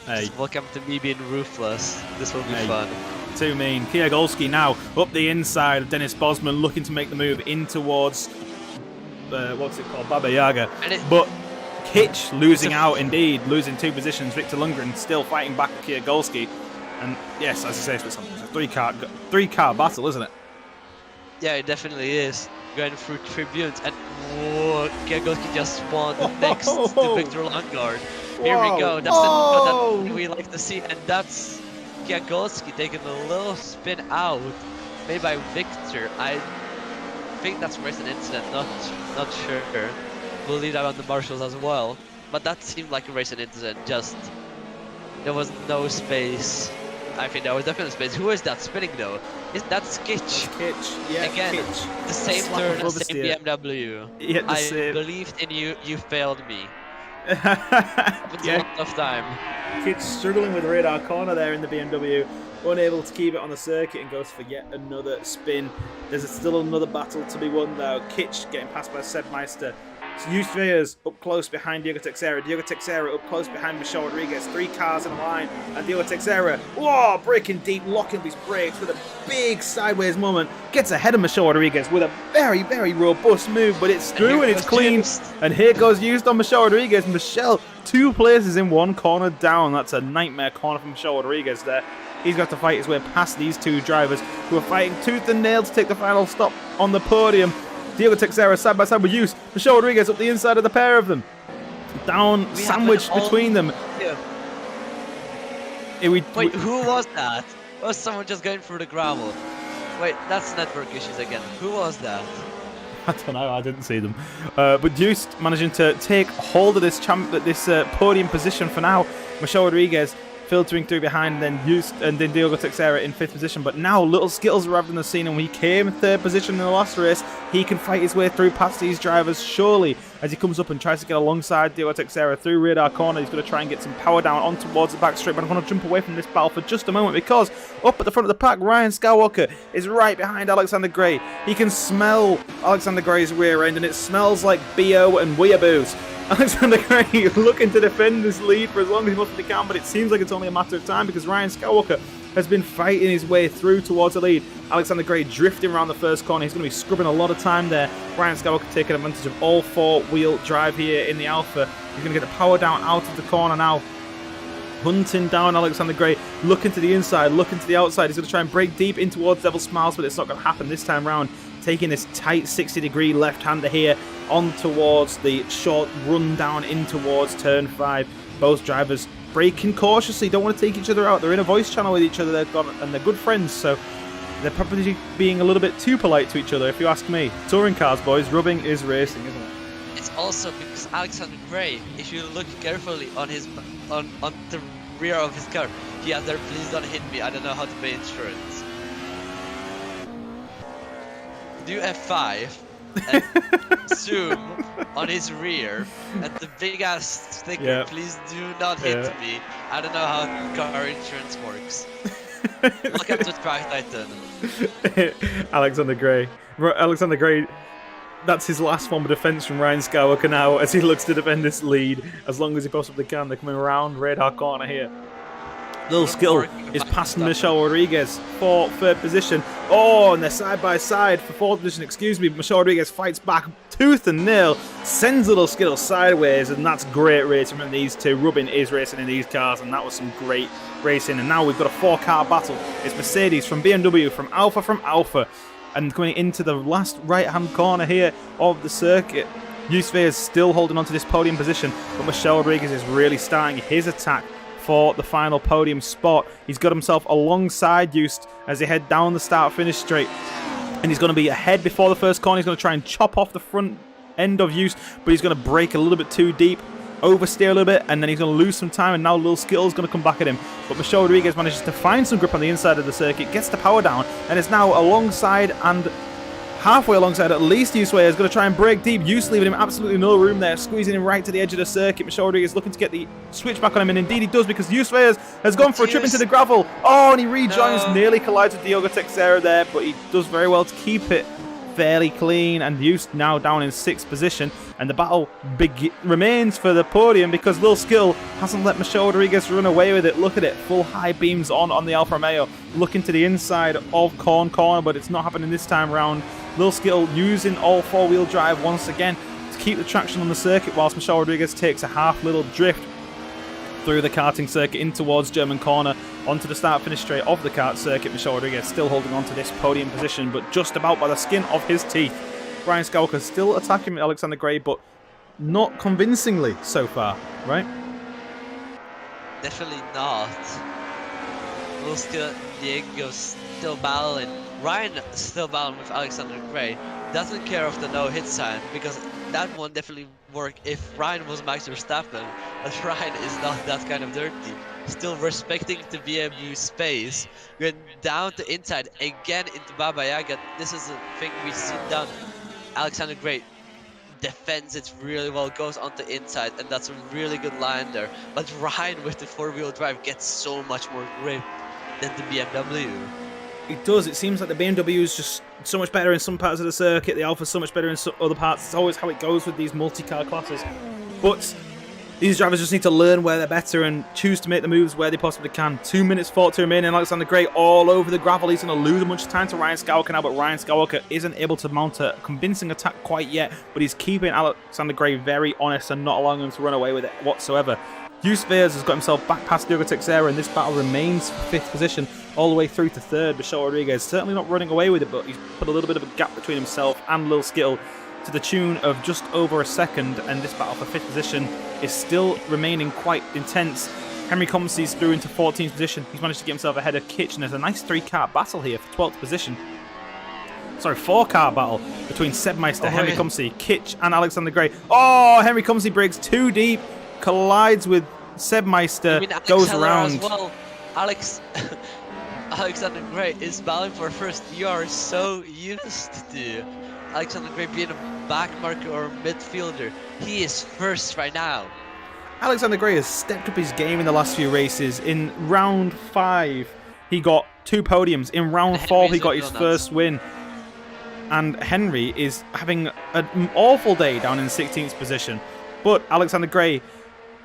Hey. Welcome to me being ruthless. This will be fun. Too mean. Kwiatkowski now up the inside of Dennis Bosman, looking to make the move in towards what's it called, Baba Yaga. But Kitch losing out indeed, losing 2 positions. Victor Lundgren still fighting back at Kwiatkowski. And yes, as I say, it's a 3-car battle, isn't it? Yeah, it definitely is. Going through tribunes, and Kwiatkowski just spawned next to Victor Lundgaard. Here we go. That's the that we like to see, and that's Kwiatkowski taking a little spin out, made by Victor. I think that's racing incident. Not sure. We'll leave that on the marshals as well. But that seemed like a racing incident. Just there was no space. I think there was definitely space. Who is that spinning though? That's Kitch. Kitch, yeah. Again, Kitch. the same turn, the same BMW. Yeah, I believed in you. You failed me. Yeah. A lot of time. Kitch struggling with radar corner there in the BMW, unable to keep it on the circuit, and goes for yet another spin. There's still another battle to be won though. Kitch getting passed by Seb Meister Yusveas up close behind Diego Teixeira. Diego Teixeira up close behind Michel Rodriguez. 3 cars in a line. And Diego Teixeira, whoa, braking deep, locking up his brakes with a big sideways moment. Gets ahead of Michel Rodriguez with a very, very robust move, but it's through and it's clean. And here goes used on Michel Rodriguez. Michel, 2 places in 1 corner down. That's a nightmare corner for Michel Rodriguez there. He's got to fight his way past these 2 drivers who are fighting tooth and nail to take the final stop on the podium. Diego Teixeira side by side with Yus. Michel Rodriguez up the inside of the pair of them. Down, sandwiched between them. Yeah. Wait, who was that? Was someone just going through the gravel? Wait, that's network issues again. Who was that? I don't know, I didn't see them. But Yus managing to take hold of this podium position for now. Michel Rodriguez filtering through behind, then Diego Teixeira in 5th position. But now Little Skittles arrived on the scene, and when he came 3rd position in the last race, he can fight his way through past these drivers surely as he comes up and tries to get alongside Diego Teixeira through radar corner. He's going to try and get some power down on towards the back straight, but I'm going to jump away from this battle for just a moment because up at the front of the pack, Ryan Skywalker is right behind Alexander Gray. He can smell Alexander Gray's rear end, and it smells like BO and weeaboos. Alexander Gray looking to defend this lead for as long as he possibly can, but it seems like it's only a matter of time because Ryan Skywalker has been fighting his way through towards the lead. Alexander Gray drifting around the first corner. He's going to be scrubbing a lot of time there. Ryan Skywalker taking advantage of all 4-wheel drive here in the Alpha. He's going to get the power down out of the corner now. Hunting down Alexander Gray, looking to the inside, looking to the outside. He's going to try and break deep in towards Devil Smiles, but it's not going to happen this time round. Taking this tight 60-degree left-hander here on towards the short run down in towards turn 5. Both drivers braking cautiously, don't want to take each other out. They're in a voice channel with each other, and they're good friends, so they're probably being a little bit too polite to each other, if you ask me. Touring cars, boys, rubbing is racing, isn't it? It's also because Alexander Gray, if you look carefully on his on the rear of his car, he has there, please don't hit me, I don't know how to pay insurance. Do F5 and zoom on his rear and the big ass sticker, please do not hit me. I don't know how car insurance works. Welcome to Track Titan. Alexander Gray, that's his last form of defense from Ryan Skywalker now as he looks to defend this lead as long as he possibly can. They're coming around radar corner here. Little Skill is passing Michel Rodriguez for 3rd position. Oh, and they're side by side for 4th position, excuse me. Michel Rodriguez fights back tooth and nail, sends Little Skill sideways, and that's great racing from these 2. Rubbin is racing in these cars, and that was some great racing. And now we've got a 4-car battle. It's Mercedes from BMW, from Alpha, and coming into the last right-hand corner here of the circuit. Yusve is still holding on to this podium position, but Michel Rodriguez is really starting his attack for the final podium spot. He's got himself alongside Just as they head down the start-finish straight. And he's going to be ahead before the first corner. He's going to try and chop off the front end of Just, but he's going to brake a little bit too deep, oversteer a little bit, and then he's going to lose some time, and now Lil Skittle's going to come back at him. But Michel Rodriguez manages to find some grip on the inside of the circuit, gets the power down, and is now alongside and halfway alongside at least Yusue is going to try and break deep. Yus leaving him absolutely no room there, squeezing him right to the edge of the circuit. Michel Rodriguez looking to get the switch back on him, and indeed he does because Yusue has gone for a trip into the gravel. Oh, and he rejoins, nearly collides with Diogo Teixeira there, but he does very well to keep it fairly clean, and Yus now down in 6th position, and the battle remains for the podium because Lil Skill hasn't let Michel Rodriguez run away with it. Look at it, full high beams on the Alfa Romeo, looking to the inside of corner, but it's not happening this time round. Lil Skill using all 4-wheel drive once again to keep the traction on the circuit, whilst Michel Rodriguez takes a half little drift through the karting circuit in towards German corner onto the start-finish straight of the kart circuit. Michel Rodriguez still holding on to this podium position, but just about by the skin of his teeth. Ryan Skywalker still attacking Alexander Gray, but not convincingly so far, right? Definitely not. Lil Skill, Diego still battling. Ryan still battling with Alexander Gray. Doesn't care of the no-hit sign because that one definitely work if Ryan was Max Verstappen, but Ryan is not that kind of dirty. Still respecting the BMW space, going down the inside again into Baba Yaga. This is a thing we've seen done. Alexander Gray defends it really well, goes on the inside, and that's a really good line there. But Ryan with the 4-wheel drive gets so much more grip than the BMW. It does. It seems like the BMW is just so much better in some parts of the circuit. The Alpha's so much better in other parts. It's always how it goes with these multi-car classes. But these drivers just need to learn where they're better and choose to make the moves where they possibly can. 2 minutes 40 remaining. Alexander Gray all over the gravel. He's going to lose a bunch of time to Ryan Skywalker now, but Ryan Skywalker isn't able to mount a convincing attack quite yet, but he's keeping Alexander Gray very honest and not allowing him to run away with it whatsoever. Yus Veers has got himself back past Diogo Teixeira, and this battle remains for 5th position all the way through to 3rd. Michel Rodriguez certainly not running away with it, but he's put a little bit of a gap between himself and Lil Skittle to the tune of just over a second, and this battle for 5th position is still remaining quite intense. Henry Comsey's through into 14th position. He's managed to get himself ahead of Kitch, and there's a nice 3-car battle here for 12th position. Sorry, 4-car battle between Seb Meister, Henry Comsey, Kitch, and Alexander Gray. Oh, Henry Comsey breaks too deep, collides with Seb Meister, goes around. As well. Alexander Gray is battling for first. You are so used to Alexander Gray being a back marker or midfielder. He is first right now. Alexander Gray has stepped up his game in the last few races. In round 5, he got 2 podiums. In round 4, he got his first win. And Henry is having an awful day down in 16th position. But Alexander Gray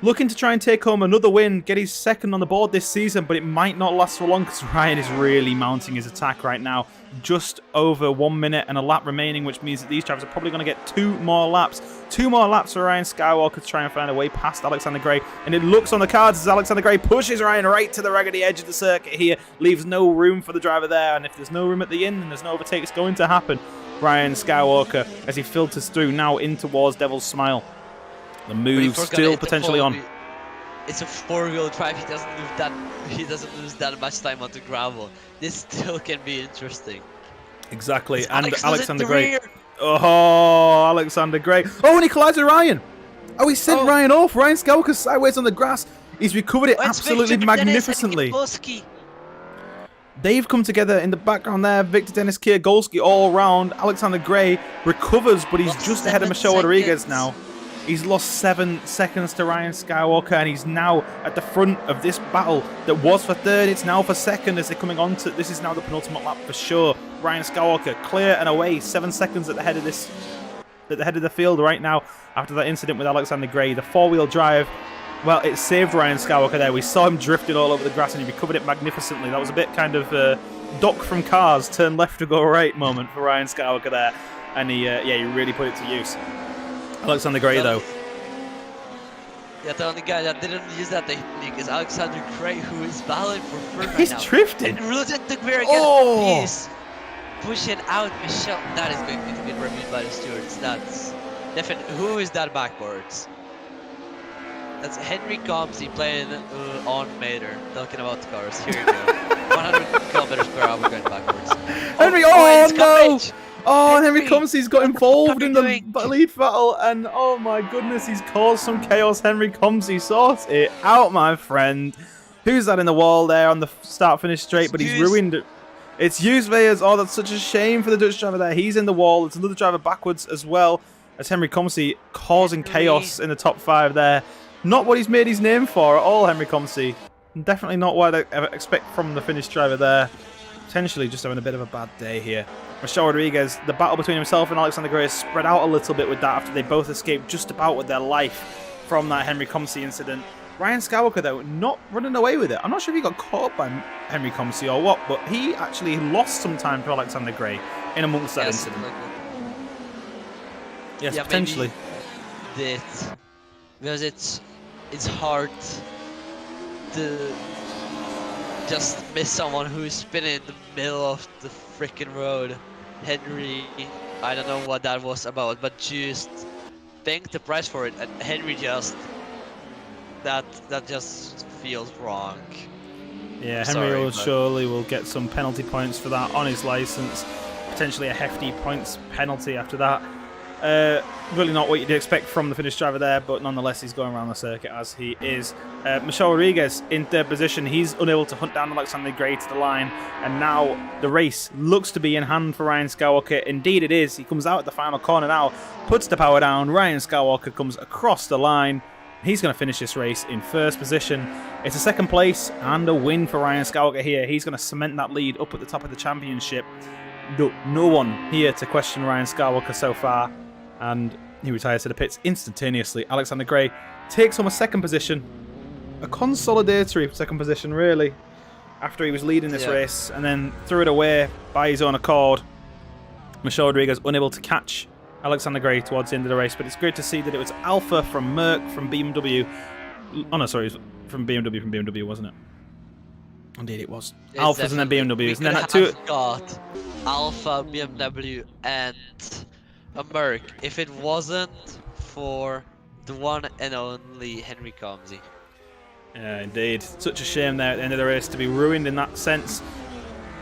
looking to try and take home another win, get his 2nd on the board this season, but it might not last for long because Ryan is really mounting his attack right now. Just over 1 minute and a lap remaining, which means that these drivers are probably going to get 2 more laps. 2 more laps for Ryan Skywalker to try and find a way past Alexander Gray. And it looks on the cards as Alexander Gray pushes Ryan right to the raggedy edge of the circuit here. Leaves no room for the driver there. And if there's no room at the end, then there's no overtake. It's going to happen. Ryan Skywalker, as he filters through now in towards Devil's Smile. The move still potentially on. It's a 4-wheel drive. He doesn't lose that much time on the gravel. This still can be interesting. Exactly. And Alexander Gray. Oh, Alexander Gray. Oh, and he collides with Ryan. Oh, he sent Ryan off. Ryan Skywalker sideways on the grass. He's recovered it absolutely magnificently. They've come together in the background there. Victor Dennis Kiergolski all around. Alexander Gray recovers, but he's just ahead of Michel Rodriguez now. He's lost 7 seconds to Ryan Skywalker, and he's now at the front of this battle that was for 3rd. It's now for 2nd as they're coming on to. This is now the penultimate lap for sure. Ryan Skywalker clear and away, 7 seconds at the head of the field right now after that incident with Alexander Gray. The 4-wheel drive, well, it saved Ryan Skywalker there. We saw him drifting all over the grass, and he recovered it magnificently. That was a bit kind of duck from Cars, turn left to go right moment for Ryan Skywalker there, and he really put it to use. Alexander Gray, though. Yeah, the only guy that didn't use that technique is Alexander Gray, who is battling for first right now. He's drifting. And look at the Gray again. He's pushing out Michel. That is going to be reviewed by the stewards. That's definitely. Who is that backwards? That's Henry Comsey playing on Mater, talking about cars. Here you go. 100 kilometers per hour going backwards. Henry, no! Oh, Henry Comsey's got involved in the lead battle, and oh my goodness, he's caused some chaos. Henry Comsey, sort it out, my friend. Who's that in the wall there on the start-finish straight? But he's ruined it. It's Yus Veers. Oh, that's such a shame for the Dutch driver there. He's in the wall. It's another driver backwards as well as Henry Comsey causing chaos in the top 5 there. Not what he's made his name for at all, Henry Comsey. Definitely not what I'd ever expect from the finished driver there. Potentially just having a bit of a bad day here. Michel Rodriguez, the battle between himself and Alexander Gray is spread out a little bit with that after they both escaped just about with their life from that Henry Comsey incident. Ryan Skywalker, though, not running away with it. I'm not sure if he got caught by Henry Comsey or what, but he actually lost some time to Alexander Gray in amongst that incident. Yes, yeah, potentially. Because it's hard to just miss someone who's spinning in the middle of the freaking road. Henry, I don't know what that was about, but just thank the price for it. And Henry just that just feels wrong. Yeah, Henry surely will get some penalty points for that on his license. Potentially a hefty points penalty after that. Really not what you'd expect from the finished driver there, but nonetheless he's going around the circuit as he is. Michel Rodriguez in 3rd position. He's unable to hunt down Alexander Gray to the line, and now the race looks to be in hand for Ryan Skywalker. Indeed it is. He comes out at the final corner now, puts the power down. Ryan Skywalker comes across the line, He's going to finish this race in first position. It's a second place and a win for Ryan Skywalker here. He's going to cement that lead up at the top of the championship. No one here to question Ryan Skywalker so far. And he retires to the pits instantaneously. Alexander Gray takes home a second position. A consolidatory second position, really, after he was leading this race and then threw it away by his own accord. Michelle Rodriguez unable to catch Alexander Gray towards the end of the race, but it's great to see that it was Alpha from Merc from BMW. Oh no, sorry, it was from BMW, wasn't it? Indeed, it was. Alphas and then BMWs, and then that two. Got Alpha, BMW, and a Merc if it wasn't for the one and only Henry Comsey. Yeah, indeed. Such a shame there at the end of the race to be ruined in that sense.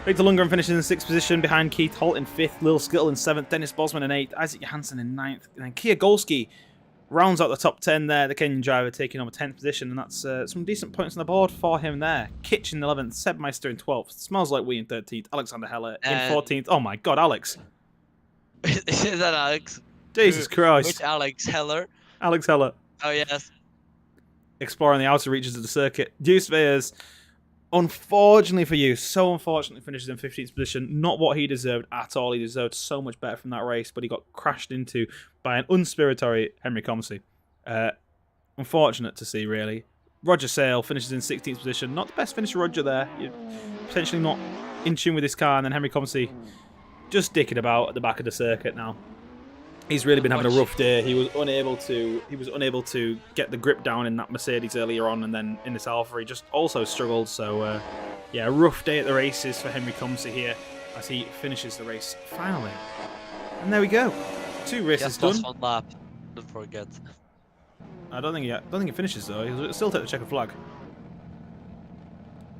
Victor Lundgren finishes in 6th position behind Keith Holt in 5th, Lil Skittle in 7th, Dennis Bosman in 8th, Isaac Johansson in 9th, and then Kia Golski rounds out the top 10 there, the Kenyan driver taking over 10th position, and that's some decent points on the board for him there. Kitch in 11th, Seb Meister in 12th, Smells Like We in 13th, Alexander Heller in 14th. Oh my god, Alex. Is that Alex? Jesus Christ. Which Alex Heller? Alex Heller. Oh yes. Exploring the outer reaches of the circuit. Deuce Veyers, unfortunately for you, so unfortunately finishes in 15th position. Not what he deserved at all. He deserved so much better from that race, but he got crashed into by an unspiritory Henry Comsey. Unfortunate to see, really. Roger Sale finishes in 16th position. Not the best finish for Roger there. You're potentially not in tune with his car, and then Henry Comsey just dicking about at the back of the circuit now. He's really been having a rough day. He was unable to get the grip down in that Mercedes earlier on, and then in this Alfa he just also struggled. So yeah, a rough day at the races for Henry Comsey here as he finishes the race finally. And there we go, 2 races done. One lap. Don't forget. I don't think he finishes though. He'll still take the checkered flag.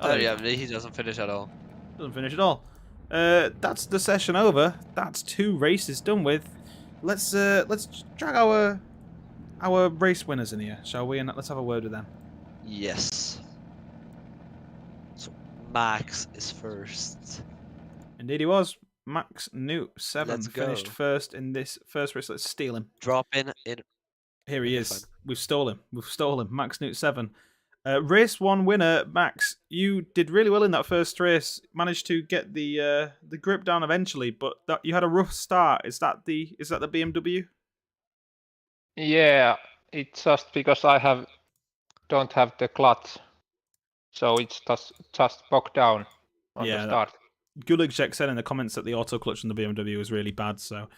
Oh yeah, he doesn't finish at all. Doesn't finish at all. That's the session over. That's 2 races done with. Let's drag our race winners in here, shall we? And let's have a word with them. Yes. So Max is first. Indeed, he was. Max Newt 7 Let's finished go. first in this first race. Let's steal him. Drop in. Here he is. Fine. We've stolen him. We've stolen him. Max Newt 7. Race 1 winner, Max. You did really well in that first race. Managed to get the grip down eventually, but you had a rough start. Is that the BMW? Yeah, it's just because I don't have the clutch, so it's just bogged down on the start. Guliczek said in the comments that the auto clutch on the BMW was really bad, so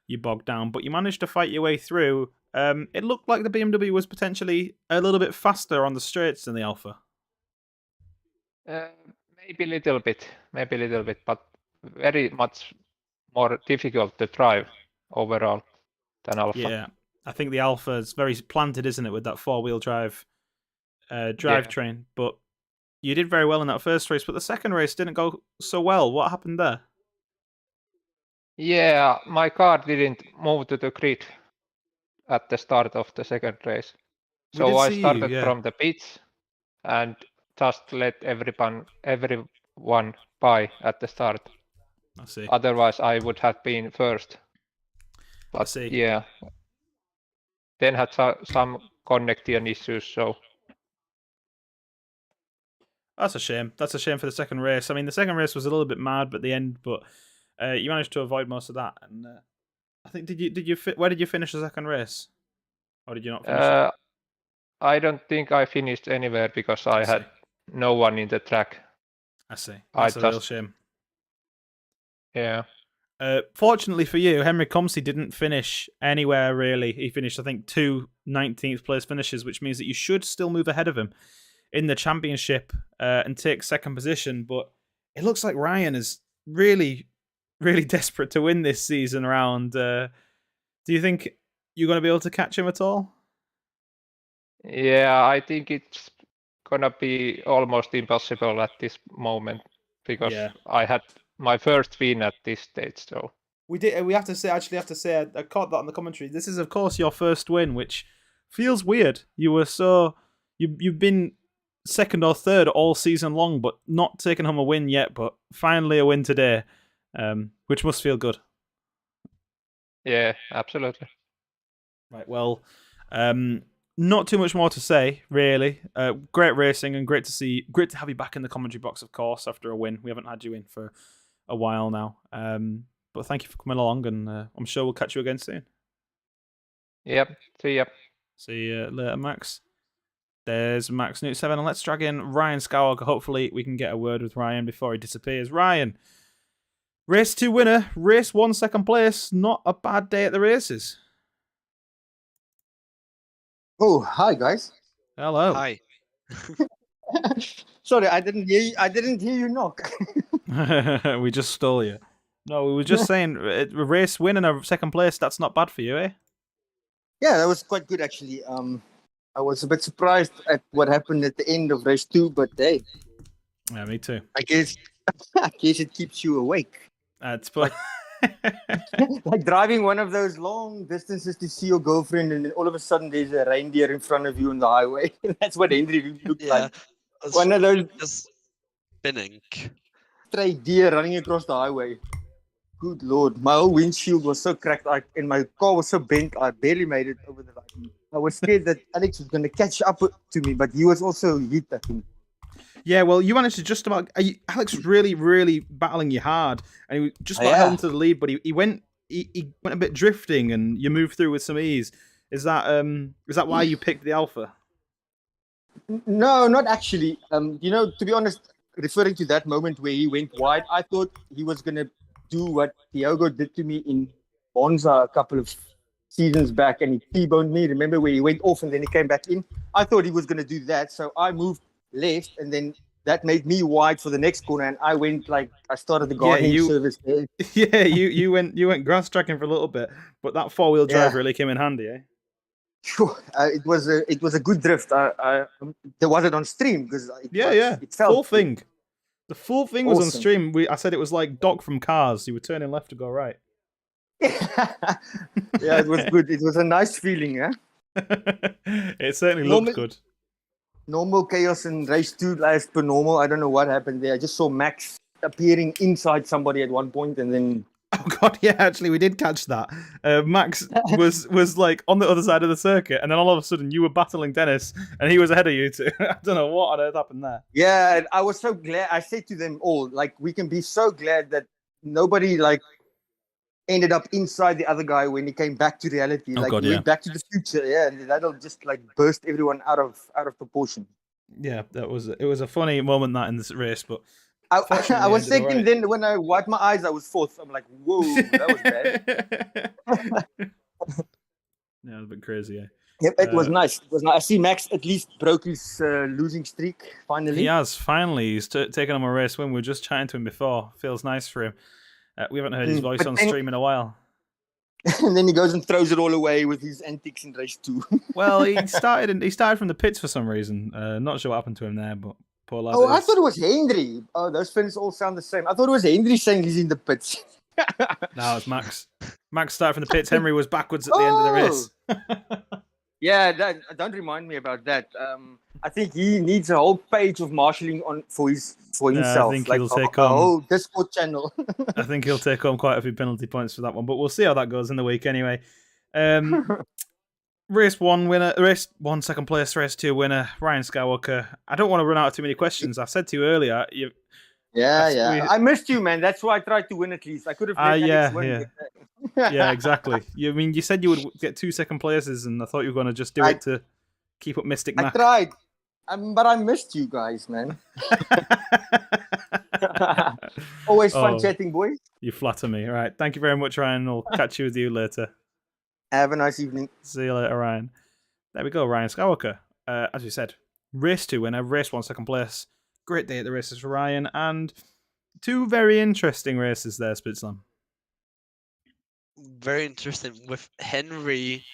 you bogged down. But you managed to fight your way through. It looked like the BMW was potentially a little bit faster on the straights than the Alfa. Maybe a little bit, but very much more difficult to drive overall than Alfa. Yeah, I think the Alfa is very planted, isn't it, with that 4-wheel drive drivetrain. But you did very well in that first race, but the second race didn't go so well. What happened there? Yeah, my car didn't move to the grid at the start of the second race. So I started from the pits and just let everyone by at the start. I see. Otherwise, I would have been first. But I see. Yeah. Then had some connection issues, so. That's a shame. That's a shame for the second race. I mean, the second race was a little bit mad at the end, but you managed to avoid most of that. And I think where did you finish the second race, or did you not finish? I don't think I finished anywhere because I had no one in the track. I see. That's a real shame. Yeah. Fortunately for you, Henry Comsey didn't finish anywhere really. He finished, I think, 2 19th place finishes, which means that you should still move ahead of him in the championship and take second position. But it looks like Ryan is really, really desperate to win this season round. Do you think you're going to be able to catch him at all? Yeah, I think it's going to be almost impossible at this moment because I had my first win at this stage. So we have to say, I caught that on the commentary. This is, of course, your first win, which feels weird. You've been second or third all season long, but not taken home a win yet. But finally a win today, which must feel good. Yeah, absolutely. Right. Well, not too much more to say, really. Great racing and great to have you back in the commentary box, of course, after a win. We haven't had you in for a while now. But thank you for coming along, and I'm sure we'll catch you again soon. Yep. See ya. See you later, Max. There's Max Newt 7, and let's drag in Ryan Skywalker. Hopefully, we can get a word with Ryan before he disappears. Ryan, race 2 winner, race 1 second place. Not a bad day at the races. Oh, hi guys. Hello. Hi. Sorry, I didn't hear you knock. We just stole you. No, we were just saying, a race win and a second place, that's not bad for you, eh? Yeah, that was quite good actually. I was a bit surprised at what happened at the end of race 2, but hey, Yeah, me too. I guess it keeps you awake. It's Like driving one of those long distances to see your girlfriend, and then all of a sudden there's a reindeer in front of you on the highway. That's what Henry looked like. One of those Just spinning. stray deer running across the highway. Good lord, my whole windshield was so cracked, and my car was so bent, I barely made it over the line. I was scared that Alex was going to catch up to me, but he was also hit, I think. Yeah, well, you managed to just about. Alex was really, really battling you hard, and he just about held into the lead. But he went a bit drifting, and you moved through with some ease. Is that why you picked the Alpha? No, not actually. To be honest, referring to that moment where he went wide, I thought he was gonna do what Diogo did to me in Monza a couple of seasons back, and he T-boned me. Remember where he went off and then he came back in? I thought he was gonna do that, so I moved left, and then that made me wide for the next corner, and I started the gardening service there. Yeah, you went grass tracking for a little bit, but that 4-wheel drive really came in handy, eh? Sure, it was a good drift. Was it on stream? Because it felt full thing. The full thing was on stream. I said it was like Doc from Cars. You were turning left to go right. Yeah, it was good. It was a nice feeling, yeah. It certainly looked good. Normal chaos in race 2 as per normal. I don't know what happened there. I just saw Max appearing inside somebody at one point, and then. Oh god, yeah, actually we did catch that. Max was like on the other side of the circuit, and then all of a sudden you were battling Dennis, and he was ahead of you two. I don't know what on earth happened there. Yeah, and I was so glad. I said to them all, like, we can be so glad that nobody ended up inside the other guy when he came back to reality. Oh, God, he went back to the future, yeah, and that'll just burst everyone out of proportion. Yeah, it was a funny moment that in this race, but. I was second, then when I wiped my eyes, I was fourth. I'm like, whoa, that was bad. Yeah, it was a bit crazy, yeah. Yep, it was nice. It was nice. I see Max at least broke his losing streak, finally. He has, finally. He's taken on a race win. We were just chatting to him before. Feels nice for him. We haven't heard his voice on stream in a while. And then he goes and throws it all away with his antics in race 2. Well, he started from the pits for some reason. Not sure what happened to him there, but... Polaaaand I thought it was Henry. Oh, those fins all sound the same. I thought it was Henry saying he's in the pits. No, it's Max. Max started from the pits. Henry was backwards at the end of the race. Yeah, don't remind me about that. I think he needs a whole page of marshalling for himself. Yeah, I think he'll take a whole Discord channel. I think he'll take home quite a few penalty points for that one, but we'll see how that goes in the week anyway. Race 1 winner, race 1 second place, race 2 winner, Ryan Skywalker. I don't want to run out of too many questions. I said to you earlier. I missed you, man. That's why I tried to win at least. I could have let Alex win. Yeah, exactly. You said you would get 2 second places, and I thought you were going to just do it to keep up Mystic Mac. I tried, but I missed you guys, man. Always fun chatting, boys. You flatter me. All right. Thank you very much, Ryan. I'll catch you with you later. Have a nice evening. See you later, Ryan. There we go, Ryan Skywalker. As we said, race 2 winner, race 1 second place. Great day at the races for Ryan, and 2 very interesting races there, Spitzlam. Very interesting, with Henry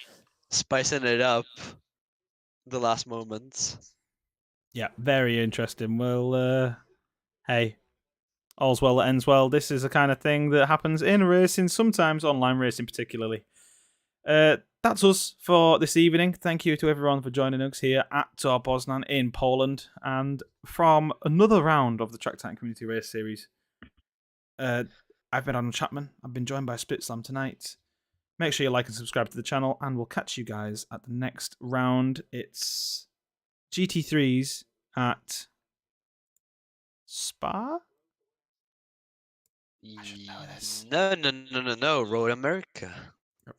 spicing it up the last moments. Yeah, very interesting. Well, hey, all's well that ends well. This is the kind of thing that happens in racing, sometimes online racing particularly. That's us for this evening. Thank you to everyone for joining us here at Poznan in Poland, and from another round of the Track Time Community Race Series. I've been Adam Chapman. I've been joined by Spitzlam tonight. Make sure you like and subscribe to the channel, and we'll catch you guys at the next round. It's GT3s at Spa? I should know this. No. Road America.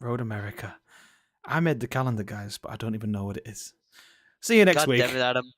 Road America. I made the calendar, guys, but I don't even know what it is. See you next God week. damn it, Adam.